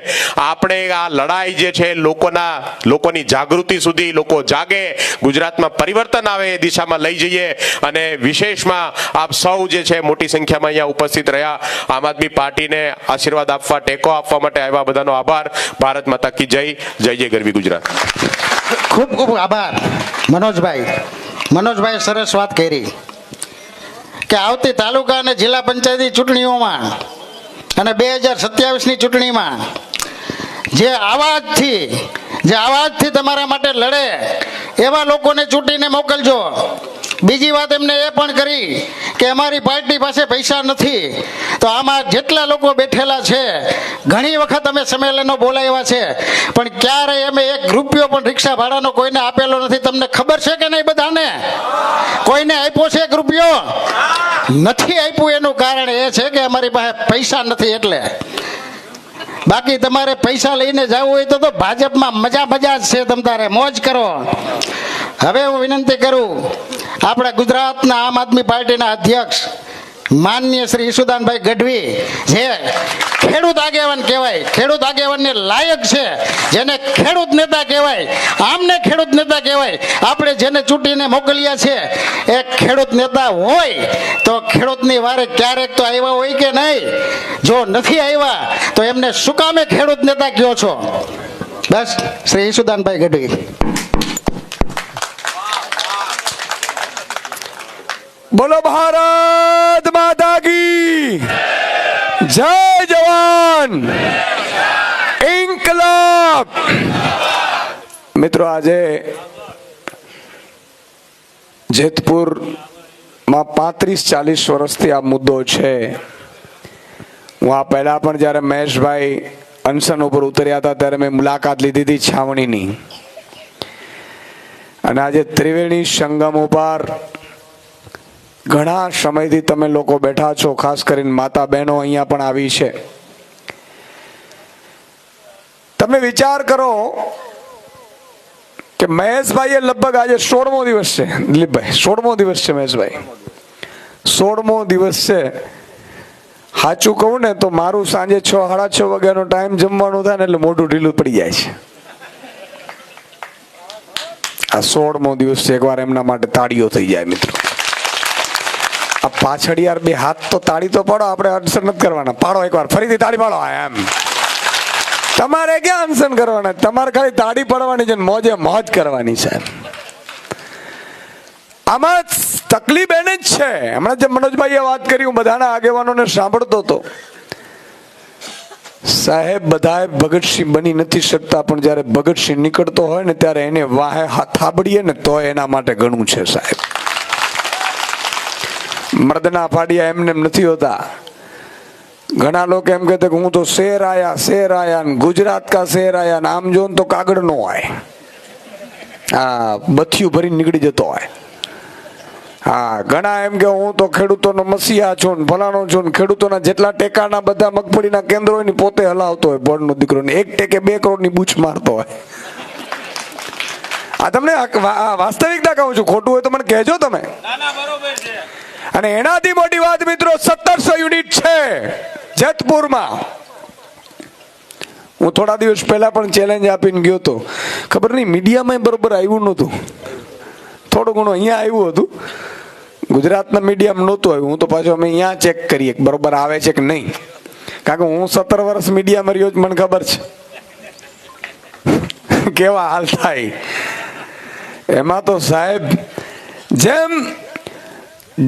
આપણે આ લડાઈ જે છે લોકોની જાગૃતિ સુધી લોકો જાગે, ગુજરાતમાં પરિવર્તન આવે એ દિશામાં લઈ જઈએ. અને વિશેષમાં આપ સૌ જે છે મોટી સંખ્યામાં અહીંયા ઉપસ્થિત રહ્યા, આમ આદમી પાર્ટીને આશીર્વાદ આપવા, ટેકો આપવા માટે આવ્યા બધાનો આભાર. ભારત માતા કી જય. જય જય ગરવી ગુજરાત. ખૂબ ખૂબ આભાર મનોજભાઈ સરસ વાત કરી કે આવતી તાલુકા અને જિલ્લા પંચાયતની ચૂંટણીઓમાં અને 2027ની ચૂંટણીમાં જે આવાજથી તમારા માટે લડે એવા લોકોને ચૂંટીને મોકલજો. બીજી વાત એમને એ પણ કરી કે અમારી પાર્ટી પાસે પૈસા નથી, તો આમાં જેટલા લોકો બેઠેલા છે ઘણી વખત અમે સંમેલનો બોલાવ્યા છે પણ ક્યારેય અમે 1 રૂપિયો પણ રિક્ષા ભાડાનો કોઈને આપેલો નથી. તમને ખબર છે કે નહીં? બધાને કોઈને આપ્યો છે 1 રૂપિયો? નથી આપ્યું. એનું કારણ એ છે કે અમારી પાસે પૈસા નથી. એટલે બાકી તમારે પૈસા લઈને જવું હોય તો ભાજપમાં મજા જ છે. તમ તારે મોજ કરો. હવે હું વિનંતી કરું આપણા ગુજરાતના આમ આદમી પાર્ટીના અધ્યક્ષ માનનીય શ્રી ઈશુદાનભાઈ ગઢવી, જે ખેડૂત આગેવાન કહેવાય, ખેડૂત આગેવાનને લાયક છે, જેને ખેડૂત નેતા કહેવાય, આમને ખેડૂત નેતા કહેવાય. આપણે જેને ચૂંટીને મોકલ્યા છે એ ખેડૂત નેતા હોય તો ખેડૂતની વારે ક્યારેક તો આવ્યા હોય કે નહીં? જો નથી આવ્યા તો એમને શું કામે ખેડૂત નેતા કહો છો? બસ, શ્રી ઈશુદાનભાઈ ગઢવી. બોલો ભારત માતા કી જય. જવાન ઇન્કલાબ. મિત્રો, આજે જેતપુરમાં 35-40 વર્ષથી આ મુદ્દો છે. હું આ પહેલા પણ જ્યારે મહેશભાઈ અનશન ઉપર ઉતર્યા હતા ત્યારે મેં મુલાકાત લીધી હતી છાવણીની. અને આજે ત્રિવેણી સંગમ ઉપર ઘણા સમયથી તમે લોકો બેઠા છો, ખાસ કરીને માતા બહેનો અહીંયા પણ આવી છે. તમે વિચાર કરો કે મહેશભાઈએ લગભગ આજે 16મો દિવસ છે. દિલીપભાઈ, 16મો દિવસ છે મહેશભાઈ, 16મો દિવસ છે. સાચું કહું ને તો મારું સાંજે 6-6:30 વાગ્યાનો ટાઈમ જમવાનું થાય ને એટલે મોઢું ઢીલું પડી જાય છે. આ 16મો દિવસ છે. એકવાર એમના માટે તાળીઓ થઈ જાય મિત્રો. આ પાછળ યાર બે હાથ તો તાળી તો પાડો, આપણે અનશન નથી કરવાના. પાડો એકવાર, ફરીથી તાળી પાડો. એમ તમારે ક્યાં અનશન કરવાના? તમારે ખાલી તાળી પાડવાની છે, મોજે મોજ કરવાની છે. આમાં તકલીફ એને જ છે. હમણાં જે મનોજભાઈએ વાત કરી, હું બધાના આગેવાનોને સાંભળતો હતો. સાહેબ બધાએ ભગતસિંહ બની નથી શકતા, પણ જ્યારે ભગતસિંહ નીકળતો હોય ને ત્યારે એને વાહે થાબડીએ ને તો એના માટે ઘણું છે સાહેબ. મર્દના ફાડિયા એમને નથી હોતા. ઘણા લોકો એમ કહેતા કે હું તો શેર આયા ને ગુજરાત કા શેર આયા ને આમ જો તો કાગળ નો હોય. હા, બથિયું ભરીને નીકળી જતો હોય. હા, ઘણા એમ કે હું તો ખેડૂતોનો મસીહા છું ને ફલાણો છું ને ખેડૂતોના જેટલા ટેકાના બધા મગફળીના કેન્દ્રો હોય ને પોતે હલાવતો હોય. બોર્ડનો દીકરો ને 1 ટેકે 2 કરોડની બૂચ મારતો હોય. આ તમને વાસ્તવિકતા કહું છું, ખોટું હોય તો મને કહેજો તમે. અને એનાથી મોટી વાત મિત્રો, 1700 યુનિટ છે જેતપુરમાં. હું થોડા દિવસ પહેલા પણ ચેલેન્જ આપીને ગયો હતો. ખબર નહીં મીડિયામાં બરોબર આવ્યું નહોતું, થોડું ઘણું અહીંયા આવ્યું હતું, ગુજરાતના મીડિયામાં નહોતું આવ્યું. હું તો પાછું અમે અહીંયા ચેક કરીએ બરોબર આવે છે કે નહીં, કારણ કે હું 17 વર્ષ મીડિયામાં રહ્યો મને ખબર છે કેવા હાલ થાય. એમાં તો સાહેબ જેમ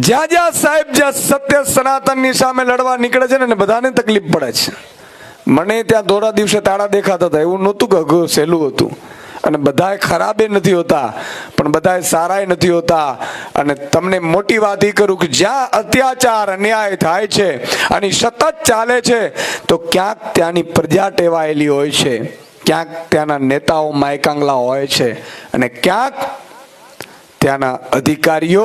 જ્યાં સાહેબ જ્યાં સત્ય સનાતનની સામે લડવા નીકળે છે ને બધાને તકલીફ પડે છે. મને ત્યાં દોરા દિવસે તાળા દેખાતા હતા, એવું નહોતું કે અઘરું સહેલું હતું. અને બધાય ખરાબે નથી હોતા, પણ બધાય સારાય નથી હોતા. અને તમને મોટી વાત એ કરું કે જ્યાં અત્યાચાર અન્યાય થાય છે અને સતત ચાલે છે તો ક્યાંક ત્યાંની પ્રજા ટેવાયેલી હોય છે, ક્યાંક ત્યાંના નેતાઓ માયકાંગલા હોય છે, અને ક્યાંક ત્યાંના અધિકારીઓ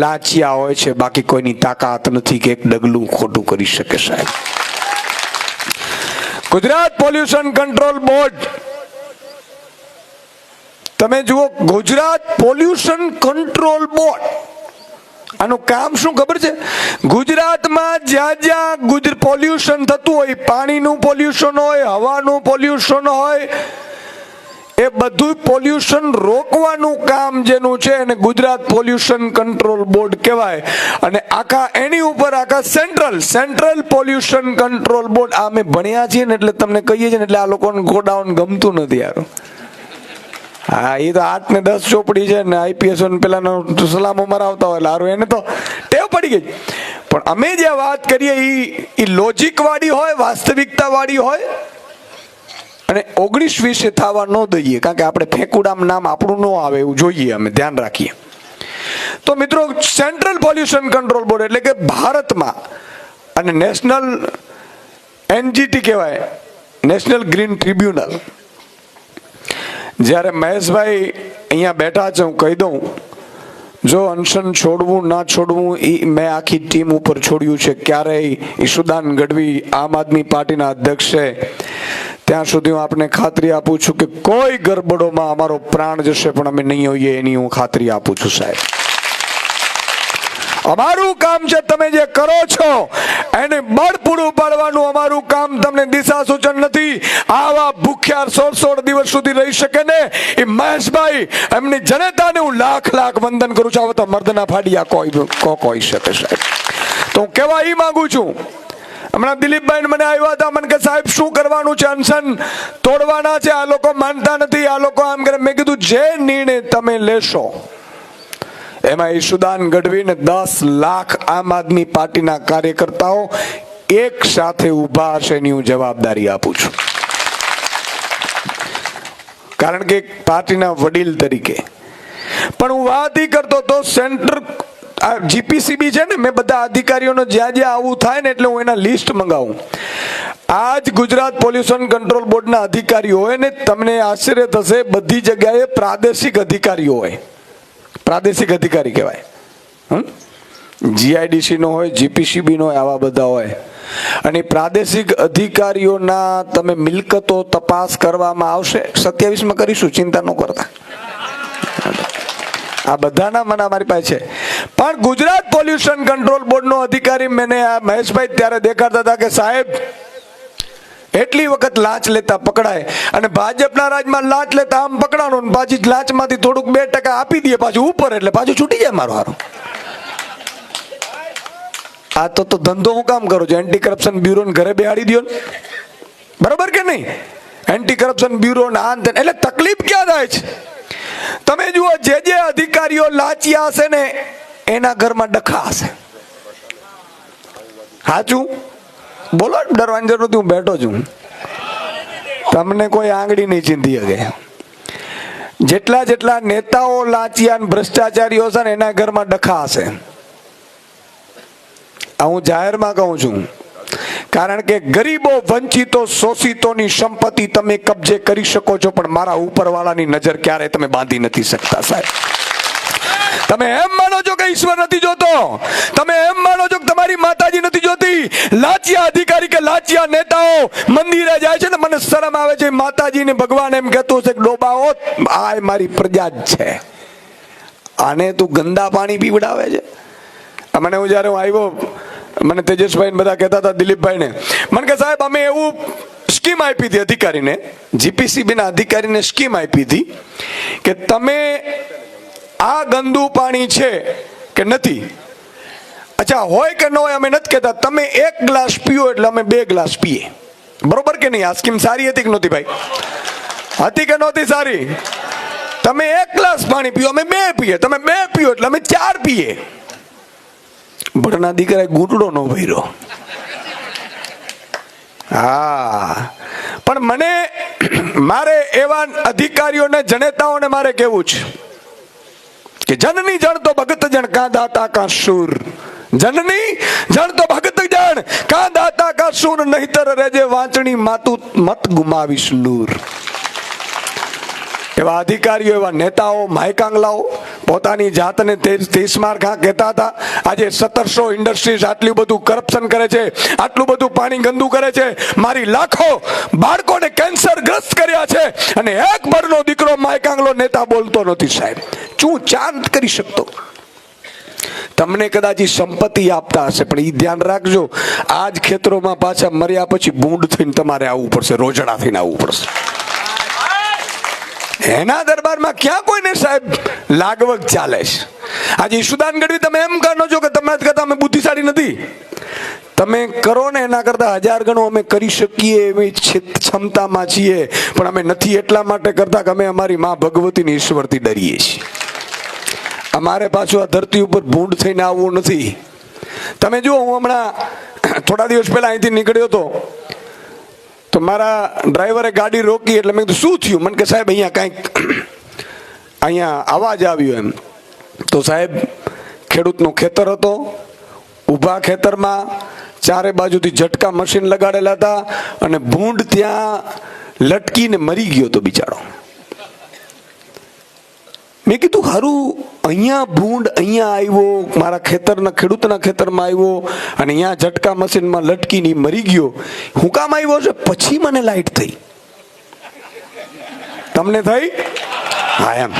લાચિયા હોય છે. બાકી કોઈની તાકાત નથી કે એક ડગલું ખોટું કરી શકે સાહેબ. ગુજરાત પોલ્યુશન કંટ્રોલ બોર્ડ, તમે જુઓ, ગુજરાત પોલ્યુશન કંટ્રોલ બોર્ડ, આનું કામ શું ખબર છે? ગુજરાતમાં જ્યાં પોલ્યુશન થતું હોય, પાણીનું પોલ્યુશન હોય, હવાનું પોલ્યુશન હોય, એ બધું પોલ્યુશન રોકવાનું કામ જેનું છે એને ગુજરાત પોલ્યુશન કંટ્રોલ બોર્ડ કહેવાય. અને આખા એની ઉપર આખા સેન્ટ્રલ પોલ્યુશન કંટ્રોલ બોર્ડ. આ અમે ભણ્યા છીએ ને એટલે તમને કહીએ છીએ ને એટલે આ લોકોને ગોડાઉન ગમતું નથી યાર. હા, એ તો 8 ને 10 ચોપડી છે ને IPS પેલા સલામો મરાવતા હોય લારું, એને તો ટેવ પડી ગઈ. પણ અમે જે વાત કરીએ એ લોજિક વાળી હોય, વાસ્તવિકતા વાળી હોય. અને 19-20 થવા ન દઈએ, કારણ કે આપણે ફેંકુડામ નામ આપણું ન આવે એવું જોઈએ, અમે ધ્યાન રાખીએ. તો મિત્રો, સેન્ટ્રલ પોલ્યુશન કંટ્રોલ બોર્ડ એટલે કે ભારતમાં, અને નેશનલ NGT કહેવાય, નેશનલ ગ્રીન ટ્રિબ્યુનલ. જ્યારે મહેશભાઈ અહીંયા બેઠા છે, હું કહી દઉં, જો અનશન છોડવું ના છોડવું એ મેં આખી ટીમ ઉપર છોડ્યું છે. ક્યારેય ઈશુદાન ગઢવી આમ આદમી પાર્ટીના અધ્યક્ષ છે, ત્યાં સુધી હું આપને ખાતરી આપું છું કે કોઈ ગરબડોમાં અમારો પ્રાણ જશે પણ અમે નહીં હોઈએ એની હું ખાતરી આપું છું સાહેબ. અમારું કામ છે તમે જે કરો છો એને બળ પૂરું પાડવાનું અમારું કામ. તમને દિશા સૂચન નથી. આવા ભૂખ્યા 16 દિવસ સુધી રહી શકે ને એ મહેશભાઈ એમની જનતાને હું લાખ લાખ વંદન કરું છું. આવા તો મર્દના ફાડિયા કોઈ શકે સાહેબ. તો હું કહેવા એ માંગુ છું, હમણાં દિલીપભાઈ મને આવ્યા હતા, મને કે સાહેબ શું કરવાનું છે, અનશન તોડવાના છે, આ લોકો માનતા નથી, આ લોકો આમ કરે. મેં કીધું જે નિર્ણય તમે લેશો એમાં ઈશુદાન ગઢવી ને 10 લાખ આમ આદમી પાર્ટીના કાર્યકર્તાઓ એક સાથે ઊભા હશે એની હું જવાબદારી આપું છું. કારણ કે પાર્ટીના વડીલ તરીકે પણ હું વાત ઈ કરતો તો સેન્ટર જીપીસીબી છે ને, મેં બધા અધિકારીઓનો જ્યાં જ્યાં આવું થાય ને એટલે હું એના લિસ્ટ મંગાવું. આજ ગુજરાત પોલ્યુશન કંટ્રોલ બોર્ડના અધિકારીઓ હોય ને, તમને આશ્ચર્ય થશે, બધી જગ્યાએ પ્રાદેશિક અધિકારીઓ હોય. પ્રાદેશિક અધિકારી કહેવાય. જીઆઈડીસી નો હોય, જીપીસીબી નો હોય, આવા બધા હોય. અને પ્રાદેશિક અધિકારીઓના તમે મિલકતો તપાસ કરવામાં આવશે. 27માં કરીશું, ચિંતા ન કરતા. આ બધાના મને અમારી પાસે છે. પણ ગુજરાત પોલ્યુશન કંટ્રોલ બોર્ડનો અધિકારી મને આ મહેશભાઈ ત્યારે દેખાડતા હતા કે સાહેબ એટલી વખત લાંચ લેતા પકડાય અને ભાજપના રાજમાં લાંચ લેતા આમ પકડાણો, પાછી લાંચમાંથી થોડુંક 2% આપી દે પાછું ઉપર, એટલે પાછું છૂટી જાય મારો હારો. આ તો ધંધો હું કામ કરું છું? એન્ટી કરપ્શન બ્યુરો ઘરે બેહાડી દો ને, બરોબર કે નહીં? એન્ટી કરપ્શન બ્યુરો ના એટલે તકલીફ ક્યાં થાય છે? તમે જુઓ, જે અધિકારીઓ લાંચિયા હશે ને એના ઘરમાં ડખા હશે. સાચું બોલો, ડરવાની જરૂર નથી, હું બેઠો છું. તમને કોઈ આંગળી નહીં ચીંધી શકે. જેટલા જેટલા નેતાઓ લાંચિયા ભ્રષ્ટાચારીઓ હશે ને એના ઘરમાં ડખા હશે. આ હું જાહેરમાં કહું છું. કારણ કે ગરીબો, વંચિતો, શોષિતોની સંપત્તિ તમે કબજે કરી શકો છો, પણ મારા ઉપરવાળાની નજર ક્યારે તમે બાંધી નથી શકતા સાહેબ. તમે એમ માનો છો કે ઈશ્વર નથી જોતો? તમે એમ માનો છો કે તમારી માતાજી નથી જોતી? લાંચિયા અધિકારી કે લાંચિયા નેતાઓ મંદિરે જાય છે ને, મને શરમ આવે છે. માતાજીને ભગવાન એમ કહેતું છે કે ડોબાઓ, આ મારી પ્રજા જ છે, આને તું ગંદા પાણી પીવડાવે છે. મને હું જયારે આવ્યો, મને તેજસભાઈ બધા કહેતા હતા, દિલીપભાઈને, મને કે સાહેબ અમે એવું સ્કીમ આપી હતી અધિકારીને, જીપીસીબી ના અધિકારીને સ્કીમ આપી હતી કે તમે આ ગંદુ પાણી છે કે નથી, અચ્છા હોય કે ન હોય અમે નથી કહેતા, તમે 1 ગ્લાસ પીઓ એટલે અમે 2 ગ્લાસ પીએ. બરોબર કે નહીં? આ સ્કીમ સારી હતી કે નહોતી ભાઈ? હતી કે નહોતી સારી? તમે 1 ગ્લાસ પાણી પીઓ, અમે 2 પીએ, તમે 2 પીઓ એટલે અમે 4 પીએ. ભણના દીકરાએ ઘૂંટડો ન ભર્યો. હા, પણ મને મારે એવા અધિકારીઓને, જનેતાઓને મારે કહેવું છે કે જનની જણ તો ભગત જણ, કા દાતા કા શૂર. જનની જણ તો ભગત જણ, કા દાતા કા શૂર, નહીતર રેજે વાંચણી માતું મત ગુમાવીશ લૂર. એવા અધિકારીઓ, એવા નેતાઓ, માયકાંગલાઓ પોતાની જાતને તેસમાર ખા કહેતા હતા. આજે 1700 ઇન્ડસ્ટ્રીઝ આટલું બધું કરપ્શન કરે છે, આટલું બધું પાણી ગંદુ કરે છે, મારી લાખો બાળકોને કેન્સર ગ્રસ્ત કર્યા છે, અને એક ભરનો દીકરો માયકાંગલો નેતા બોલતો નથી સાહેબ. શું ચાંદ કરી શકતો? તમને કદાચ સંપત્તિ આપતા હશે, પણ એ ધ્યાન રાખજો, આજ ખેતરોમાં પાછા મર્યા પછી ભૂંડ થઈને તમારે આવવું પડશે, રોજડા થઈને આવવું પડશે. એના દરબારમાં ક્યાં કોઈને સાહેબ લાગવગ ચાલે છે? આજે ઈશુદાન ગઢવી તમે એમ કહો છો કે તમે કરતા અમે બુદ્ધિશાળી નથી. તમે કરો ને એના કરતા 1000 ગણું અમે કરી શકીએ એવી ક્ષમતામાં છીએ, પણ અમે નથી એટલા માટે કરતા કે અમે અમારી માં ભગવતીની ઈશ્વરથી ડરીએ છીએ. અમારે પાછું આ ધરતી ઉપર ભૂંડ થઈને આવવું નથી. તમે જુઓ, હું હમણાં થોડા દિવસ પહેલા અહીંથી નીકળ્યો હતો તો મારા ડ્રાઈવરે ગાડી રોકી, એટલે મેં કીધું શું થયું? મને કે સાહેબ અહીંયા કાંઈક અહીંયા અવાજ આવ્યો એમ. તો સાહેબ ખેડૂતનું ખેતર હતો, ઊભા ખેતરમાં ચારે બાજુથી ઝટકા મશીન લગાડેલા હતા, અને ભૂંડ ત્યાં લટકીને મરી ગયો હતો બિચારો. મેં કીધું ખરું, અહીંયા ભૂંડ અહીંયા આવ્યો, મારા ખેતરના ખેડૂતના ખેતરમાં આવ્યો, અને અહીંયા ઝટકા મશીનમાં લટકીને મરી ગયો. હું કામ આવ્યો છે? પછી મને લાઈટ થઈ. તમને થઈ? હા એમ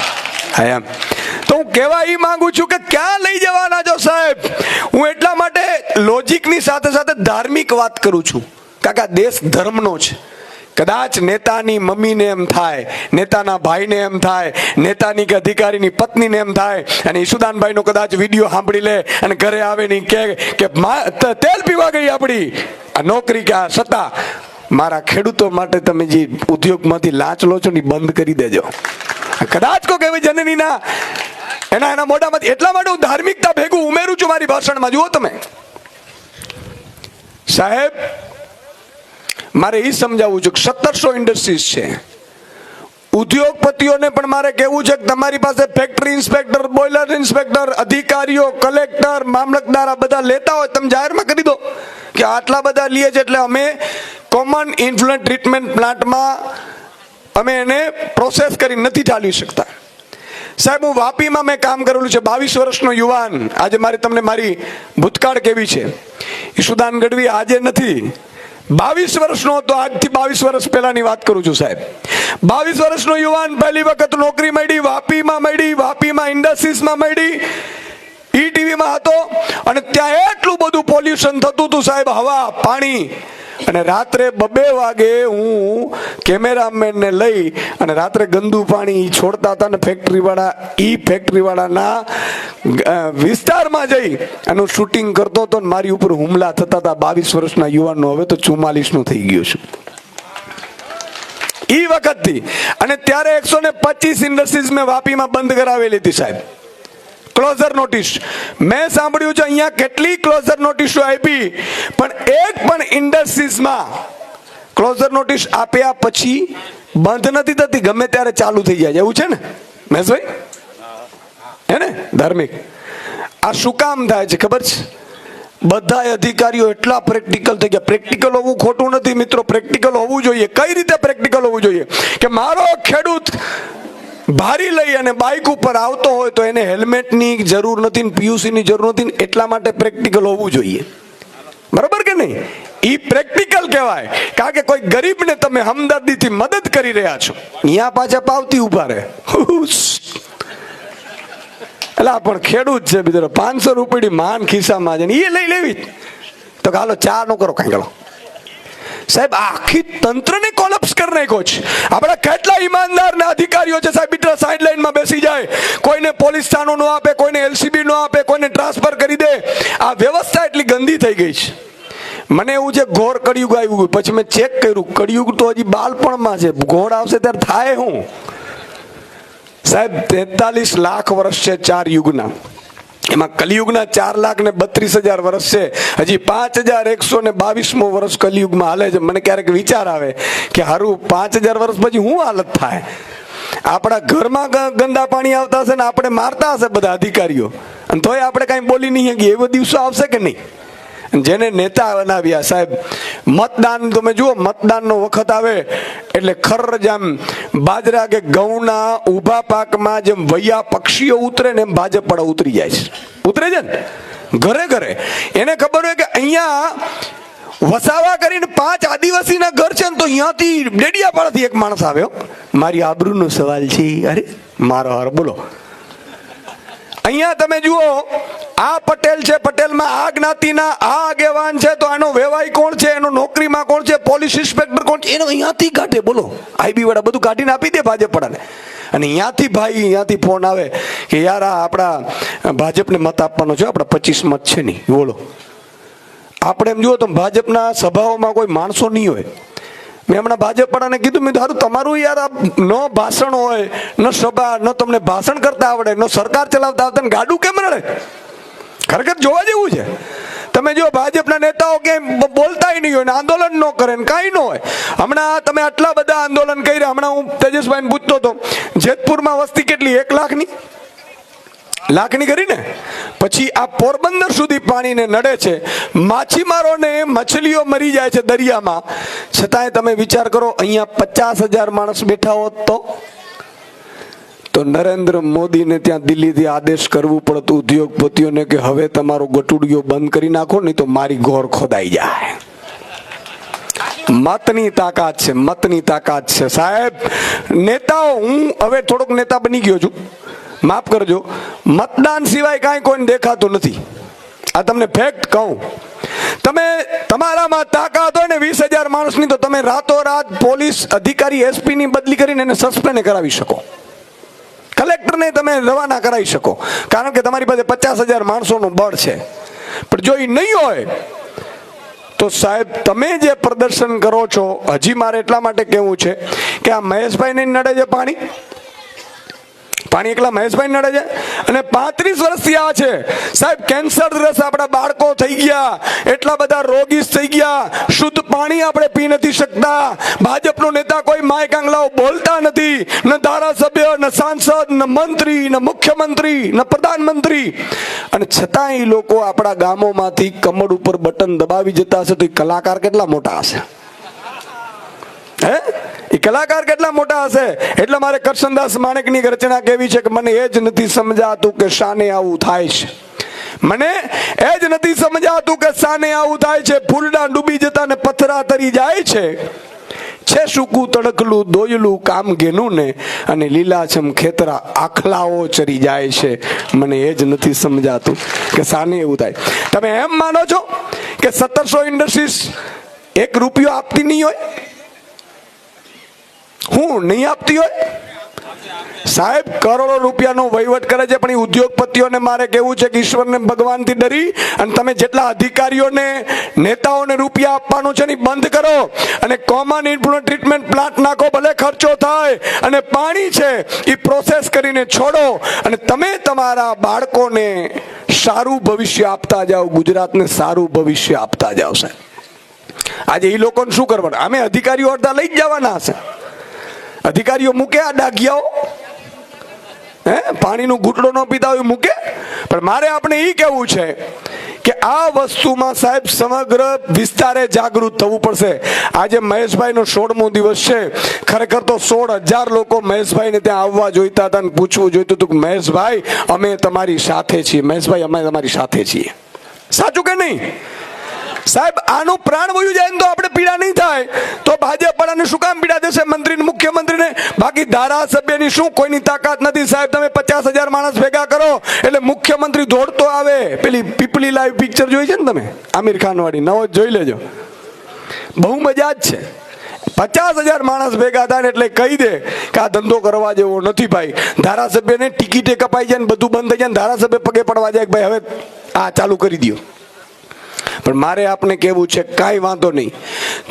તો હું કહેવા એ માંગુ છું કે ક્યાં લઈ જવાના છો સાહેબ? હું એટલા માટે લોજિકની સાથે સાથે ધાર્મિક વાત કરું છું, કારણ કે આ દેશ ધર્મનો છે. કદાચ નેતાની મમ્મીને એમ થાય, નેતાના ભાઈને એમ થાય, નેતાની કે અધિકારીની પત્નીને એમ થાય, અને ઈશુદાનભાઈનો કદાચ વિડીયો સાંભળી લે અને ઘરે આવે ને કે તેલ પીવા ગઈ આપણી આ નોકરી કે આ સત્તા. મારા ખેડૂતો માટે તમે જે ઉદ્યોગમાંથી લાંચ લો છો ને બંધ કરી દેજો. કદાચ કોઈ એવી જનનીના એના મોઢામાંથી. એટલા માટે હું ધાર્મિકતા ભેગું ઉમેરું છું મારી ભાષણમાં. જુઓ તમે સાહેબ, મારે એ સમજાવવું છે કે 1700 ઇન્ડસ્ટ્રીઝ છે. ઉદ્યોગપતિઓને પણ મારે કહેવું છે કે તમારી પાસે ફેક્ટરી ઇન્સ્પેક્ટર, બોઇલર ઇન્સ્પેક્ટર, અધિકારીઓ, કલેક્ટર, મામલતદાર આ બધા લેતા હોય, તમે જાહેરમાં કરી દો કે આટલા બધા લઈએ છે એટલે અમે કોમન ઇન્ફ્લુએન્ટ ટ્રીટમેન્ટ પ્લાન્ટમાં અમે એને પ્રોસેસ કરી નથી ચાલી શકતા. સાહેબ, હું વાપીમાં મેં કામ કરેલું છે. 22 વર્ષનો યુવાન. આજે તમને મારી ભૂતકાળ કેવી છે. ઈશુદાન ગઢવી આજે નથી, 22 વર્ષનો હતો. આજથી 22 વર્ષ પહેલાની વાત કરું છું સાહેબ. 22 વર્ષનો યુવાન પહેલી વખત નોકરી મળી, વાપીમાં ઇન્ડસ્ટ્રીઝમાં મળી, ઈટીવીમાં હતો. અને ત્યાં એટલું બધું પોલ્યુશન થતું હતું સાહેબ, હવા, પાણી. અને રાત્રે 2 વાગે હું કેમેરામેનને લઈ અને રાત્રે ગંદુ પાણી છોડતા હતા ને ફેક્ટરીવાળાના વિસ્તારમાં જઈ અને શૂટિંગ કરતો હતો ને મારી ઉપર હુમલા થતા હતા. 22 વર્ષના યુવાનનો હવે તો 44નો થઈ ગયો છું એ વખતથી. અને ત્યારે 125 ઇન્ડસ્ટ્રીઝ મેં વાપીમાં બંધ કરાવેલી હતી સાહેબ. ક્લોઝર નોટિસ મેં સાંભળ્યું છે અહીંયા કેટલી ક્લોઝર નોટિસો આપી, પણ એક પણ ઇન્ડસ્ટ્રીઝમાં ક્લોઝર નોટિસ આપ્યા પછી બંધ નથી થતી, ગમે ત્યારે ચાલુ થઈ જાય. એવું છે ને મહેશભાઈ? હે ને ધાર્મિક? આ શું કામ થાય છે ખબર છે? બધા અધિકારીઓ એટલા પ્રેક્ટિકલ થઈ ગયા. પ્રેક્ટિકલ હોવું ખોટું નથી મિત્રો, પ્રેક્ટિકલ હોવું જોઈએ. કઈ રીતે પ્રેક્ટિકલ હોવું જોઈએ? કે મારો ખેડૂત ભારી લઈ અને બાઇક ઉપર આવતો હોય તો એને હેલ્મેટની જરૂર નથી, પીયુસીની જરૂર નથી, એટલા માટે પ્રેક્ટિકલ હોવું જોઈએ. બરાબર કે નહીં? એ પ્રેક્ટિકલ કહેવાય. કારણ કે કોઈ ગરીબને તમે હમદર્દીથી મદદ કરી રહ્યા છો, અહીંયા પાછા પાવતી ઉભા રહે. એટલે પણ ખેડૂત છે બીજો 500 રૂપિયાની માન ખિસ્સામાં છે ને એ લઈ લેવી તો હાલો ચા નો કરો કાંઈ ગળો. સાહેબ, આખી તંત્રને કોલેપ્સ કરી નાખ્યો છે. આપણા કેટલા ઈમાનદાર ને અધિકારીઓ છે સાહેબ, બીજા સાઈડ લાઈનમાં બેસી જાય, કોઈને પોલીસ થાનો નો આપે, કોઈને એલસીબી નો આપે, કોઈને ટ્રાન્સફર કરી દે. આ વ્યવસ્થા એટલી ગંદી થઈ ગઈ છે. મને એવું છે ઘોર કળિયુગ આવ્યું. પછી મેં ચેક કર્યું, કળિયુગ તો હજી બાળપણમાં છે, ઘોર આવશે ત્યારે થાય હું સાહેબ. 43 લાખ વર્ષ છે 4 યુગના, એમાં કલિયુગના 4,32,000 વર્ષ છે. હજી 5,122મો વર્ષ કલિયુગમાં હાલે છે. મને ક્યારેક વિચાર આવે કે હારું 5,000 વર્ષ પછી શું હાલત થાય? આપણા ઘરમાં ગંદા પાણી આવતા હશે ને આપણે મારતા હશે બધા અધિકારીઓ, અને તોય આપણે કાંઈ બોલી નહીં શકીએ. એવો દિવસો આવશે કે નહીં? જેને નેતા બનાવ્યા સાહેબ, મતદાન તમે જુઓ, મતદાનનો વખત આવે એટલે ખર જેમ બાજરા કે ઘઉંના ઊભા પાકમાં જેમ વૈયા પક્ષીઓ ઉતરે ને એમ ભાજપ પણ ઉતરી જાય છે. ઉતરે છે ને ઘરે ઘરે. એને ખબર હોય કે અહીંયા વસાવા કરીને 5 આદિવાસીના ઘર છે ને તો અહીંયાથી ડેડિયાપાડાથી એક માણસ આવ્યો, મારી આબરૂનો સવાલ છે. અરે મારો હાર બોલો. અહીંયા તમે જુઓ, આ પટેલ છે, પટેલમાં આ જ્ઞાતિના આ આગેવાન છે, તો આનો વેવાઈ કોણ છે, એનો નોકરીમાં કોણ છે, પોલીસ ઇન્સ્પેક્ટર કોણ છે, એનો અહીંયાથી કાઢે. બોલો, આઈબી વાળા બધું કાઢીને આપી દે ભાજપ વાળાને. અને અહીંયાથી ફોન આવે કે યાર આ આપણા ભાજપને મત આપવાનો છે, આપણા 25 મત છે નહીં. બોલો, આપણે એમ જુઓ તો ભાજપના સભાઓમાં કોઈ માણસો નહીં હોય. મેં હમણાં ભાજપ વાળાને કીધું, મેં સારું તમારું યાર ન ભાષણ હોય, ન સભા, ન તમને ભાષણ કરતા આવડે, ન સરકાર ચલાવતા આવડે, ગાડું કેમ રડે? ખરેખર જોવા જેવું છે. તમે જો ભાજપના નેતાઓ કેમ બોલતાય નહીં હોય ને આંદોલન ન કરે ને કાંઈ ન હોય. હમણાં તમે આટલા બધા આંદોલન કર્યા. હમણાં હું તેજસભાઈને પૂછતો હતો, જેતપુરમાં વસ્તી કેટલી? 1 લાખની કરીને પછી આ પોરબંદર સુધી પાણીને નડે છે. માછીમારોને મછલીઓ મરી જાય છે દરિયામાં, છતાંય તમે વિચાર કરો અહીંયા 50,000 માણસ બેઠા હોત તો નરેન્દ્ર મોદીને ત્યાં દિલ્હીથી આદેશ કરવું પડતું ઉદ્યોગપતિઓને કે હવે તમારો ગટુડિયો બંધ કરી નાખો, નહીં તો મારી ઘોર ખોદાઈ જાય. મતની તાકાત છે, મતની તાકાત છે સાહેબ. નેતાઓ, હું હવે થોડોક નેતા બની ગયો છું, માફ કરજો. મતદાન સિવાય કાંઈ કોઈને દેખાતું નથી. આ તમને ફેક્ટ કહું. તમે તમારામાં તાકાત હોય ને 20,000 માણસની, તો તમે રાતોરાત પોલીસ અધિકારી એસપી ની બદલી કરીને એને સસ્પેન્ડ કરાવી શકો, કલેક્ટરને તમે રવાના કરાવી શકો, કારણ કે તમારી પાસે 50,000 માણસોનું બળ છે. પણ જો એ નહીં હોય તો સાહેબ તમે જે પ્રદર્શન કરો છો, હજી મારે એટલા માટે કહેવું છે કે આ મહેશભાઈને નડે છે પાણી એકલા મહેશભાઈ નડે છે. અને 35 વર્ષથી આ છે સાહેબ. કેન્સરગ્રસ્ત આપણા બાળકો થઈ ગયા, એટલા બધા રોગી થઈ ગયા, શુદ્ધ પાણી આપણે પી નથી શકતા. ભાજપનો નેતા કોઈ માય કાંગલાઓ બોલતા નથી, ન ધારાસભ્ય, ન સાંસદ, ન મંત્રી, ન મુખ્યમંત્રી, ન પ્રધાનમંત્રી. અને છતાં એ લોકો આપણા ગામોમાંથી કમળ ઉપર બટન દબાવી જતા હશે તો એ કલાકાર કેટલા મોટા હશે? હે, એ કલાકાર કેટલા મોટા હશે? એટલે મારે કરશનદાસ માણેકની રચના કેવી છે કે મને એ જ નથી સમજાતું કે શાને આવું થાય છે. મને એ જ નથી સમજાતું કે શાને આવું થાય છે. ફૂલડા ડૂબી જતા ને પથરા તરી જાય છે સૂકું તડકલું દોયલું કામ ગેનું ને, અને લીલાછમ ખેતરા આખલાઓ ચરી જાય છે. મને એ જ નથી સમજાતું કે શાને એવું થાય. તમે એમ માનો છો કે 1700 ઇન્ડસ્ટ્રીઝ ₹1 આપતી નહીં હોય? હું નહીં આપતી હોય? સાહેબ કરોડો રૂપિયાનો વહીવટ કરે છે, પણ એ ઉદ્યોગપતિઓને મારે કેવું છે કે ઈશ્વરને ભગવાનથી ડરી અને તમે જેટલા અધિકારીઓને નેતાઓને રૂપિયા આપવાનું છે ને બંધ કરો અને કોમન ઇન્ફ્લુઅન્ટ ટ્રીટમેન્ટ પ્લાન્ટ નાખો, ભલે ખર્ચો થાય. અને પાણી છે એ પ્રોસેસ કરીને છોડો અને તમે તમારા બાળકોને સારું ભવિષ્ય આપતા જાઓ, ગુજરાતને સારું ભવિષ્ય આપતા જાઓ. સાહેબ આજે એ લોકોને શું કરવાનું? અમે અધિકારીઓ અડધા લઈ જ જવાના હશે. અધિકારીઓ મૂકે આ ડાઘિયાઓ, પાણીનું ઘૂંટડો ન પીતા હોય મૂકે. પણ મારે આપણે એ કહેવું છે કે આ વસ્તુમાં સાહેબ સમગ્ર વિસ્તારે જાગૃત થવું પડશે. આજે મહેશભાઈનો 16મો દિવસ છે. ખરેખર તો 16,000 લોકો મહેશભાઈને ત્યાં આવવા જોઈતા હતા અને પૂછવું જોઈતું હતું કે મહેશભાઈ અમે તમારી સાથે છીએ, મહેશભાઈ અમે તમારી સાથે છીએ. સાચું કે નહીં સાહેબ? આનું પ્રાણ વયું જાય ને તો આપણે પીડા નહીં થાય, તો ભાજપ વાળાને શું કામ પીડા દેશે? મંત્રી મુખ્યમંત્રીને. બાકી ધારાસભ્યની શું કોઈની તાકાત નથી સાહેબ. તમે 50,000 માણસ ભેગા કરો એટલે મુખ્યમંત્રી દોડતો આવે. પેલી પીપલી લાઈવ પિક્ચર જોઈ છે ને તમે, આમિર ખાન વાળી? નવો જોઈ લેજો, બહુ મજા જ છે. 50,000 માણસ ભેગા થાય એટલે કહી દે કે આ ધંધો કરવા જેવો નથી ભાઈ. ધારાસભ્યને ટિકિટે કપાઈ જાય ને બધું બંધ થઈ જાય ને ધારાસભ્ય પગે પડવા જાય કે ભાઈ હવે આ ચાલુ કરી દો. પણ મારે આપને કેવું છે કાંઈ વાંધો નહીં.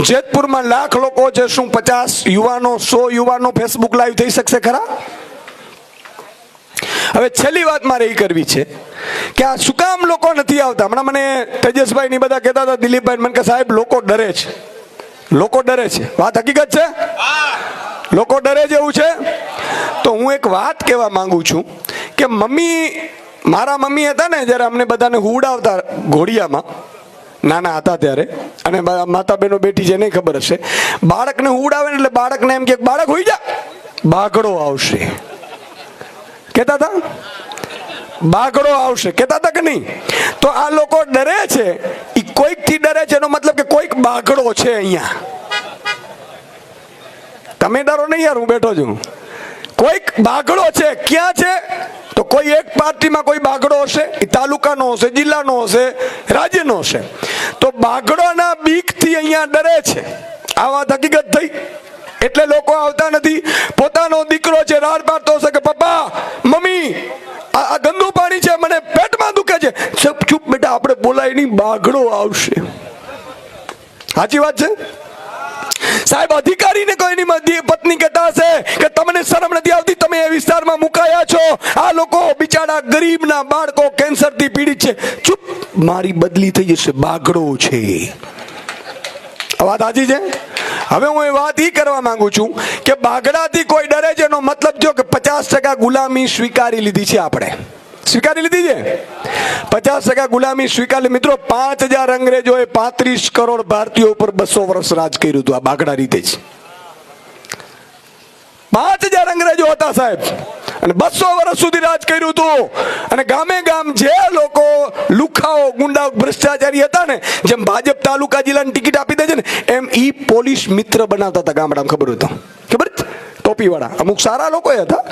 જેતપુરમાં લાખ લોકો છે, શું 50 યુવાનો 100 યુવાનો ફેસબુક લાઈવ થઈ શકશે ખરા? હવે છેલ્લી વાત મારે એ કરવી છે કે આ શું કામ લોકો નથી આવતા? હમણાં મને તેજસભાઈ ની બધા કહેતા હતા, દિલીપભાઈ મને કે સાહેબ લોકો ડરે છે, લોકો ડરે છે. વાત હકીકત છે? લોકો ડરે છે એવું છે? તો હું એક વાત કહેવા માંગુ છું કે મારા મમ્મી હતા ને જ્યારે અમને બધાને હુવડાવતા ઘોડિયામાં નાના હતા ત્યારે, અને માતા બહેનો બેઠી છે નહીં ખબર હશે, બાળકને હુવડાવે ને એટલે બાળકને એમ કે બાળક હોઈ જા, બાગડો આવશે. કહેતા હતા બાગડો આવશે, કહેતા હતા કે નહીં? તો આ લોકો ડરે છે, એ કોઈક થી ડરે છે, એનો મતલબ કે કોઈક બાગડો છે અહીંયા. તમે ડરો નહીં યાર, હું બેઠો છું. કોઈક બાગડો છે. ક્યાં છે? તો કોઈ એક પાર્ટીમાં કોઈ બાગડો હશે, એ તાલુકાનો હશે, જિલ્લાનો હશે, રાજ્યનો હશે. તો બાગડોના બીકથી અહીંયા ડરે છે. આ વાત હકીકત થઈ. એટલે લોકો આવતા નથી. પોતાનો દીકરો છે રાડ પાડતો હશે કે પપ્પા મમ્મી આ ગંદુ પાણી છે, મને પેટમાં દુખે છે. ચૂપ બેટા, આપણે બોલાય નહીં, બાગડો આવશે. સાચી વાત છે સાહેબ? અધિકારીને કોઈની પત્ની કહેતા હશે કે તમને શરમ નથી આવતી, તમે એ વિસ્તારમાં મુકાયા છો, આ લોકો બિચારા ગરીબના બાળકો કેન્સરથી પીડિત છે. ચૂપ, મારી બદલી થઈ જશે, બાગડો છે. વાત સાચી છે? હવે હું એ વાત ઈ કરવા માંગુ છું કે બાગડાથી કોઈ ડરે છે, એનો મતલબ જો કે 50% ગુલામી સ્વીકારી લીધી છે. આપણે સ્વીકારી લીધી છે 50% ગુલામી સ્વીકારી. મિત્રો 5,000 અંગ્રેજોએ 35 કરોડ ભારતીયો ઉપર 200 વર્ષ રાજ કર્યું હતું. આ બાગડા રીતે જ 5,000 અંગ્રેજો હતા સાહેબ, અને 200 વર્ષ સુધી રાજ કર્યું હતું. અને ગામે ગામ જે લોકો લુખાઓ ગુંડા ભ્રષ્ટાચારી હતા ને, જેમ ભાજપ તાલુકા જિલ્લાની ટિકિટ આપી દે છે ને, એમ ઈ પોલીસ મિત્ર બનાવતા હતા ગામડામાં. ખબર હોય તો ખબર છે? ટોપીવાળા અમુક સારા લોકો હતા,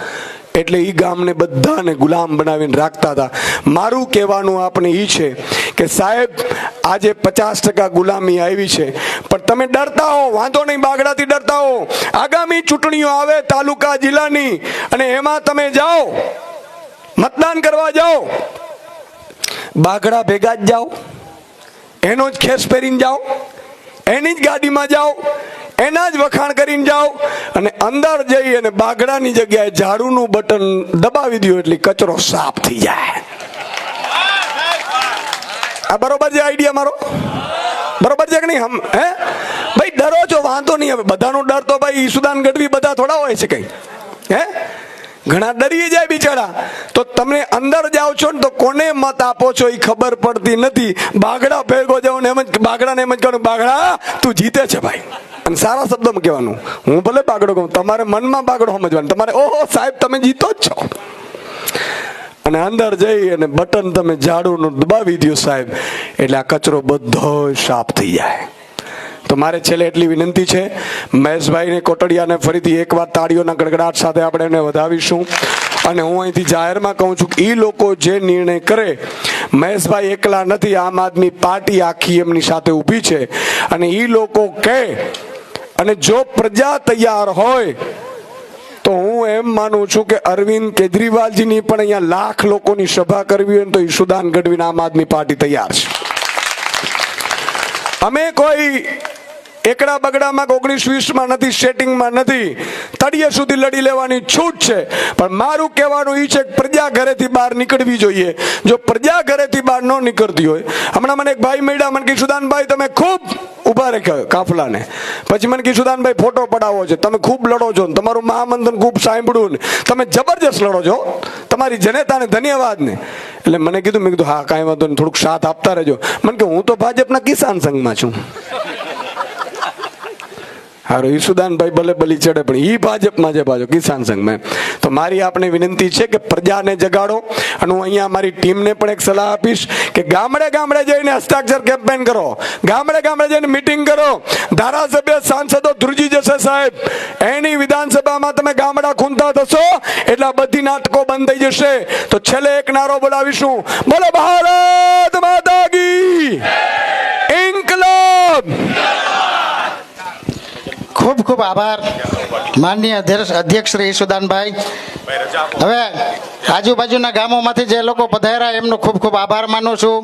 એટલે ઈ ગામને બધાને ગુલામ બનાવીને રાખતા હતા. મારું કહેવાનું આપણે ઈ છે કે સાહેબ આજે 50% ગુલામી આવી છે, પણ તમે ડરતા હો, વાંધો નહીં, બાગડાથી ડરતા હો. આગામી ચૂંટણીઓ આવે તાલુકા જિલ્લાની, અને એમાં તમે જાઓ મતદાન કરવા જાઓ, બાગડા ભેગા જ જાઓ, એનો જ ખેસ પહેરીને જાઓ, એની જ ગાડીમાં જાઓ, એના જ વખાણ કરીને જાઓ, અને અંદર જઈ અને બાગડાની જગ્યાએ ઝાડુનું બટન દબાવી દો એટલે કચરો સાફ થઈ જાય. આ બરોબર છે આઈડિયા મારો? બરોબર છે કે નહીં? હે ભાઈ ડરો છો, વાંધો નહીં. હવે બધાનો ડર તો ભાઈ ઈસુદાન ગઢવી બધા થોડા હોય છે કઈ? હે ઘણા ડરી જાય બિચારા. તો તમે અંદર જાઓ છો ને તો કોને મત આપો છો એ ખબર પડતી નથી. બાગડા ભેગો જાઓ ને એમ જ બાગડાને એમ જ કહું, બાગડા તું જીતે છે ભાઈ, અને સારા શબ્દમાં કહેવાનું. હું ભલે બાગડો કહું, તમારે મનમાં બાગડો સમજવાનું, તમારે ઓહો સાહેબ તમે જીતો જ છો. અને અંદર જઈ અને બટન તમે ઝાડુનું દબાવી દો સાહેબ, એટલે આ કચરો બધો સાફ થઈ જાય. તો મારે છેલ્લે એટલી વિનંતી છે, મહેશભાઈને કોટડિયાને ફરીથી એકવાર તાળીઓના ગડગડાટ સાથે આપણે એને વધાવીશું. અને હું અહીંથી જાહેરમાં કહું છું કે એ લોકો જે નિર્ણય કરે, મહેશભાઈ એકલા નથી, આમ આદમી પાર્ટી આખી એમની સાથે ઊભી છે. અને એ લોકો કહે અને જો પ્રજા તૈયાર હોય તો હું એમ માનું છું કે અરવિંદ કેજરીવાલજીની પણ અહીંયા લાખ લોકોની સભા કરવી હોય તો ઈસુદાન ગઢવીના આમ આદમી પાર્ટી તૈયાર છે. અમે કોઈ એકડા બગડામાં 19-20માં નથી, સેટિંગમાં નથી, તળિયે સુધી લડી લેવાની છૂટ છે. પણ મારું કહેવાનું એ છે કે પ્રજા ઘરેથી બહાર નીકળવી જોઈએ. જો પ્રજા ઘરેથી બહાર ન નીકળતી હોય, હમણાં મને એક ભાઈ મળ્યા, મને કે સુદાનભાઈ તમે ખૂબ ઉભા રાખ્યા કાફલાને, પછી મને કે સુદાનભાઈ ફોટો પડાવો છે, તમે ખૂબ લડો છો, તમારું મહામંથન ખૂબ સાંભળ્યું ને તમે જબરજસ્ત લડો છો, તમારી જનતાને ધન્યવાદ ને. એટલે મને કીધું, મેં કીધું હા કાંઈ વાંધો નહીં, થોડુંક સાથ આપતા રહેજો. મને કે હું તો ભાજપના કિસાન સંઘમાં છું. હારો ઈસુદાનભાઈ ભલે બલી ચડે, પણ ઈ ભાજપમાં છે પાછો, કિસાન સંઘમાં. તો મારી આપણે વિનંતી છે કે પ્રજાને જગાડો. અને હું અહીંયા મારી ટીમને પણ એક સલાહ આપીશ કે ગામડે ગામડે જઈને હસ્તાક્ષર કેમ્પેન કરો, ગામડે ગામડે જઈને મીટિંગ કરો. ધારાસભ્ય સાંસદો ધ્રુજી જશે સાહેબ, એની વિધાનસભામાં તમે ગામડા ખૂંદતા થશો એટલે આ બધી નાટકો બંધ થઈ જશે. તો છેલ્લે એક નારો બોલાવીશું, બોલો ભારત માતા કી ઇન્કલાબ. ખૂબ ખૂબ આભાર માનનીય અધ્યક્ષ શ્રી ઈસુદાનભાઈ. હવે આજુબાજુના ગામોમાંથી જે લોકો પધાર્યા એમનો ખૂબ ખૂબ આભાર માનું છું.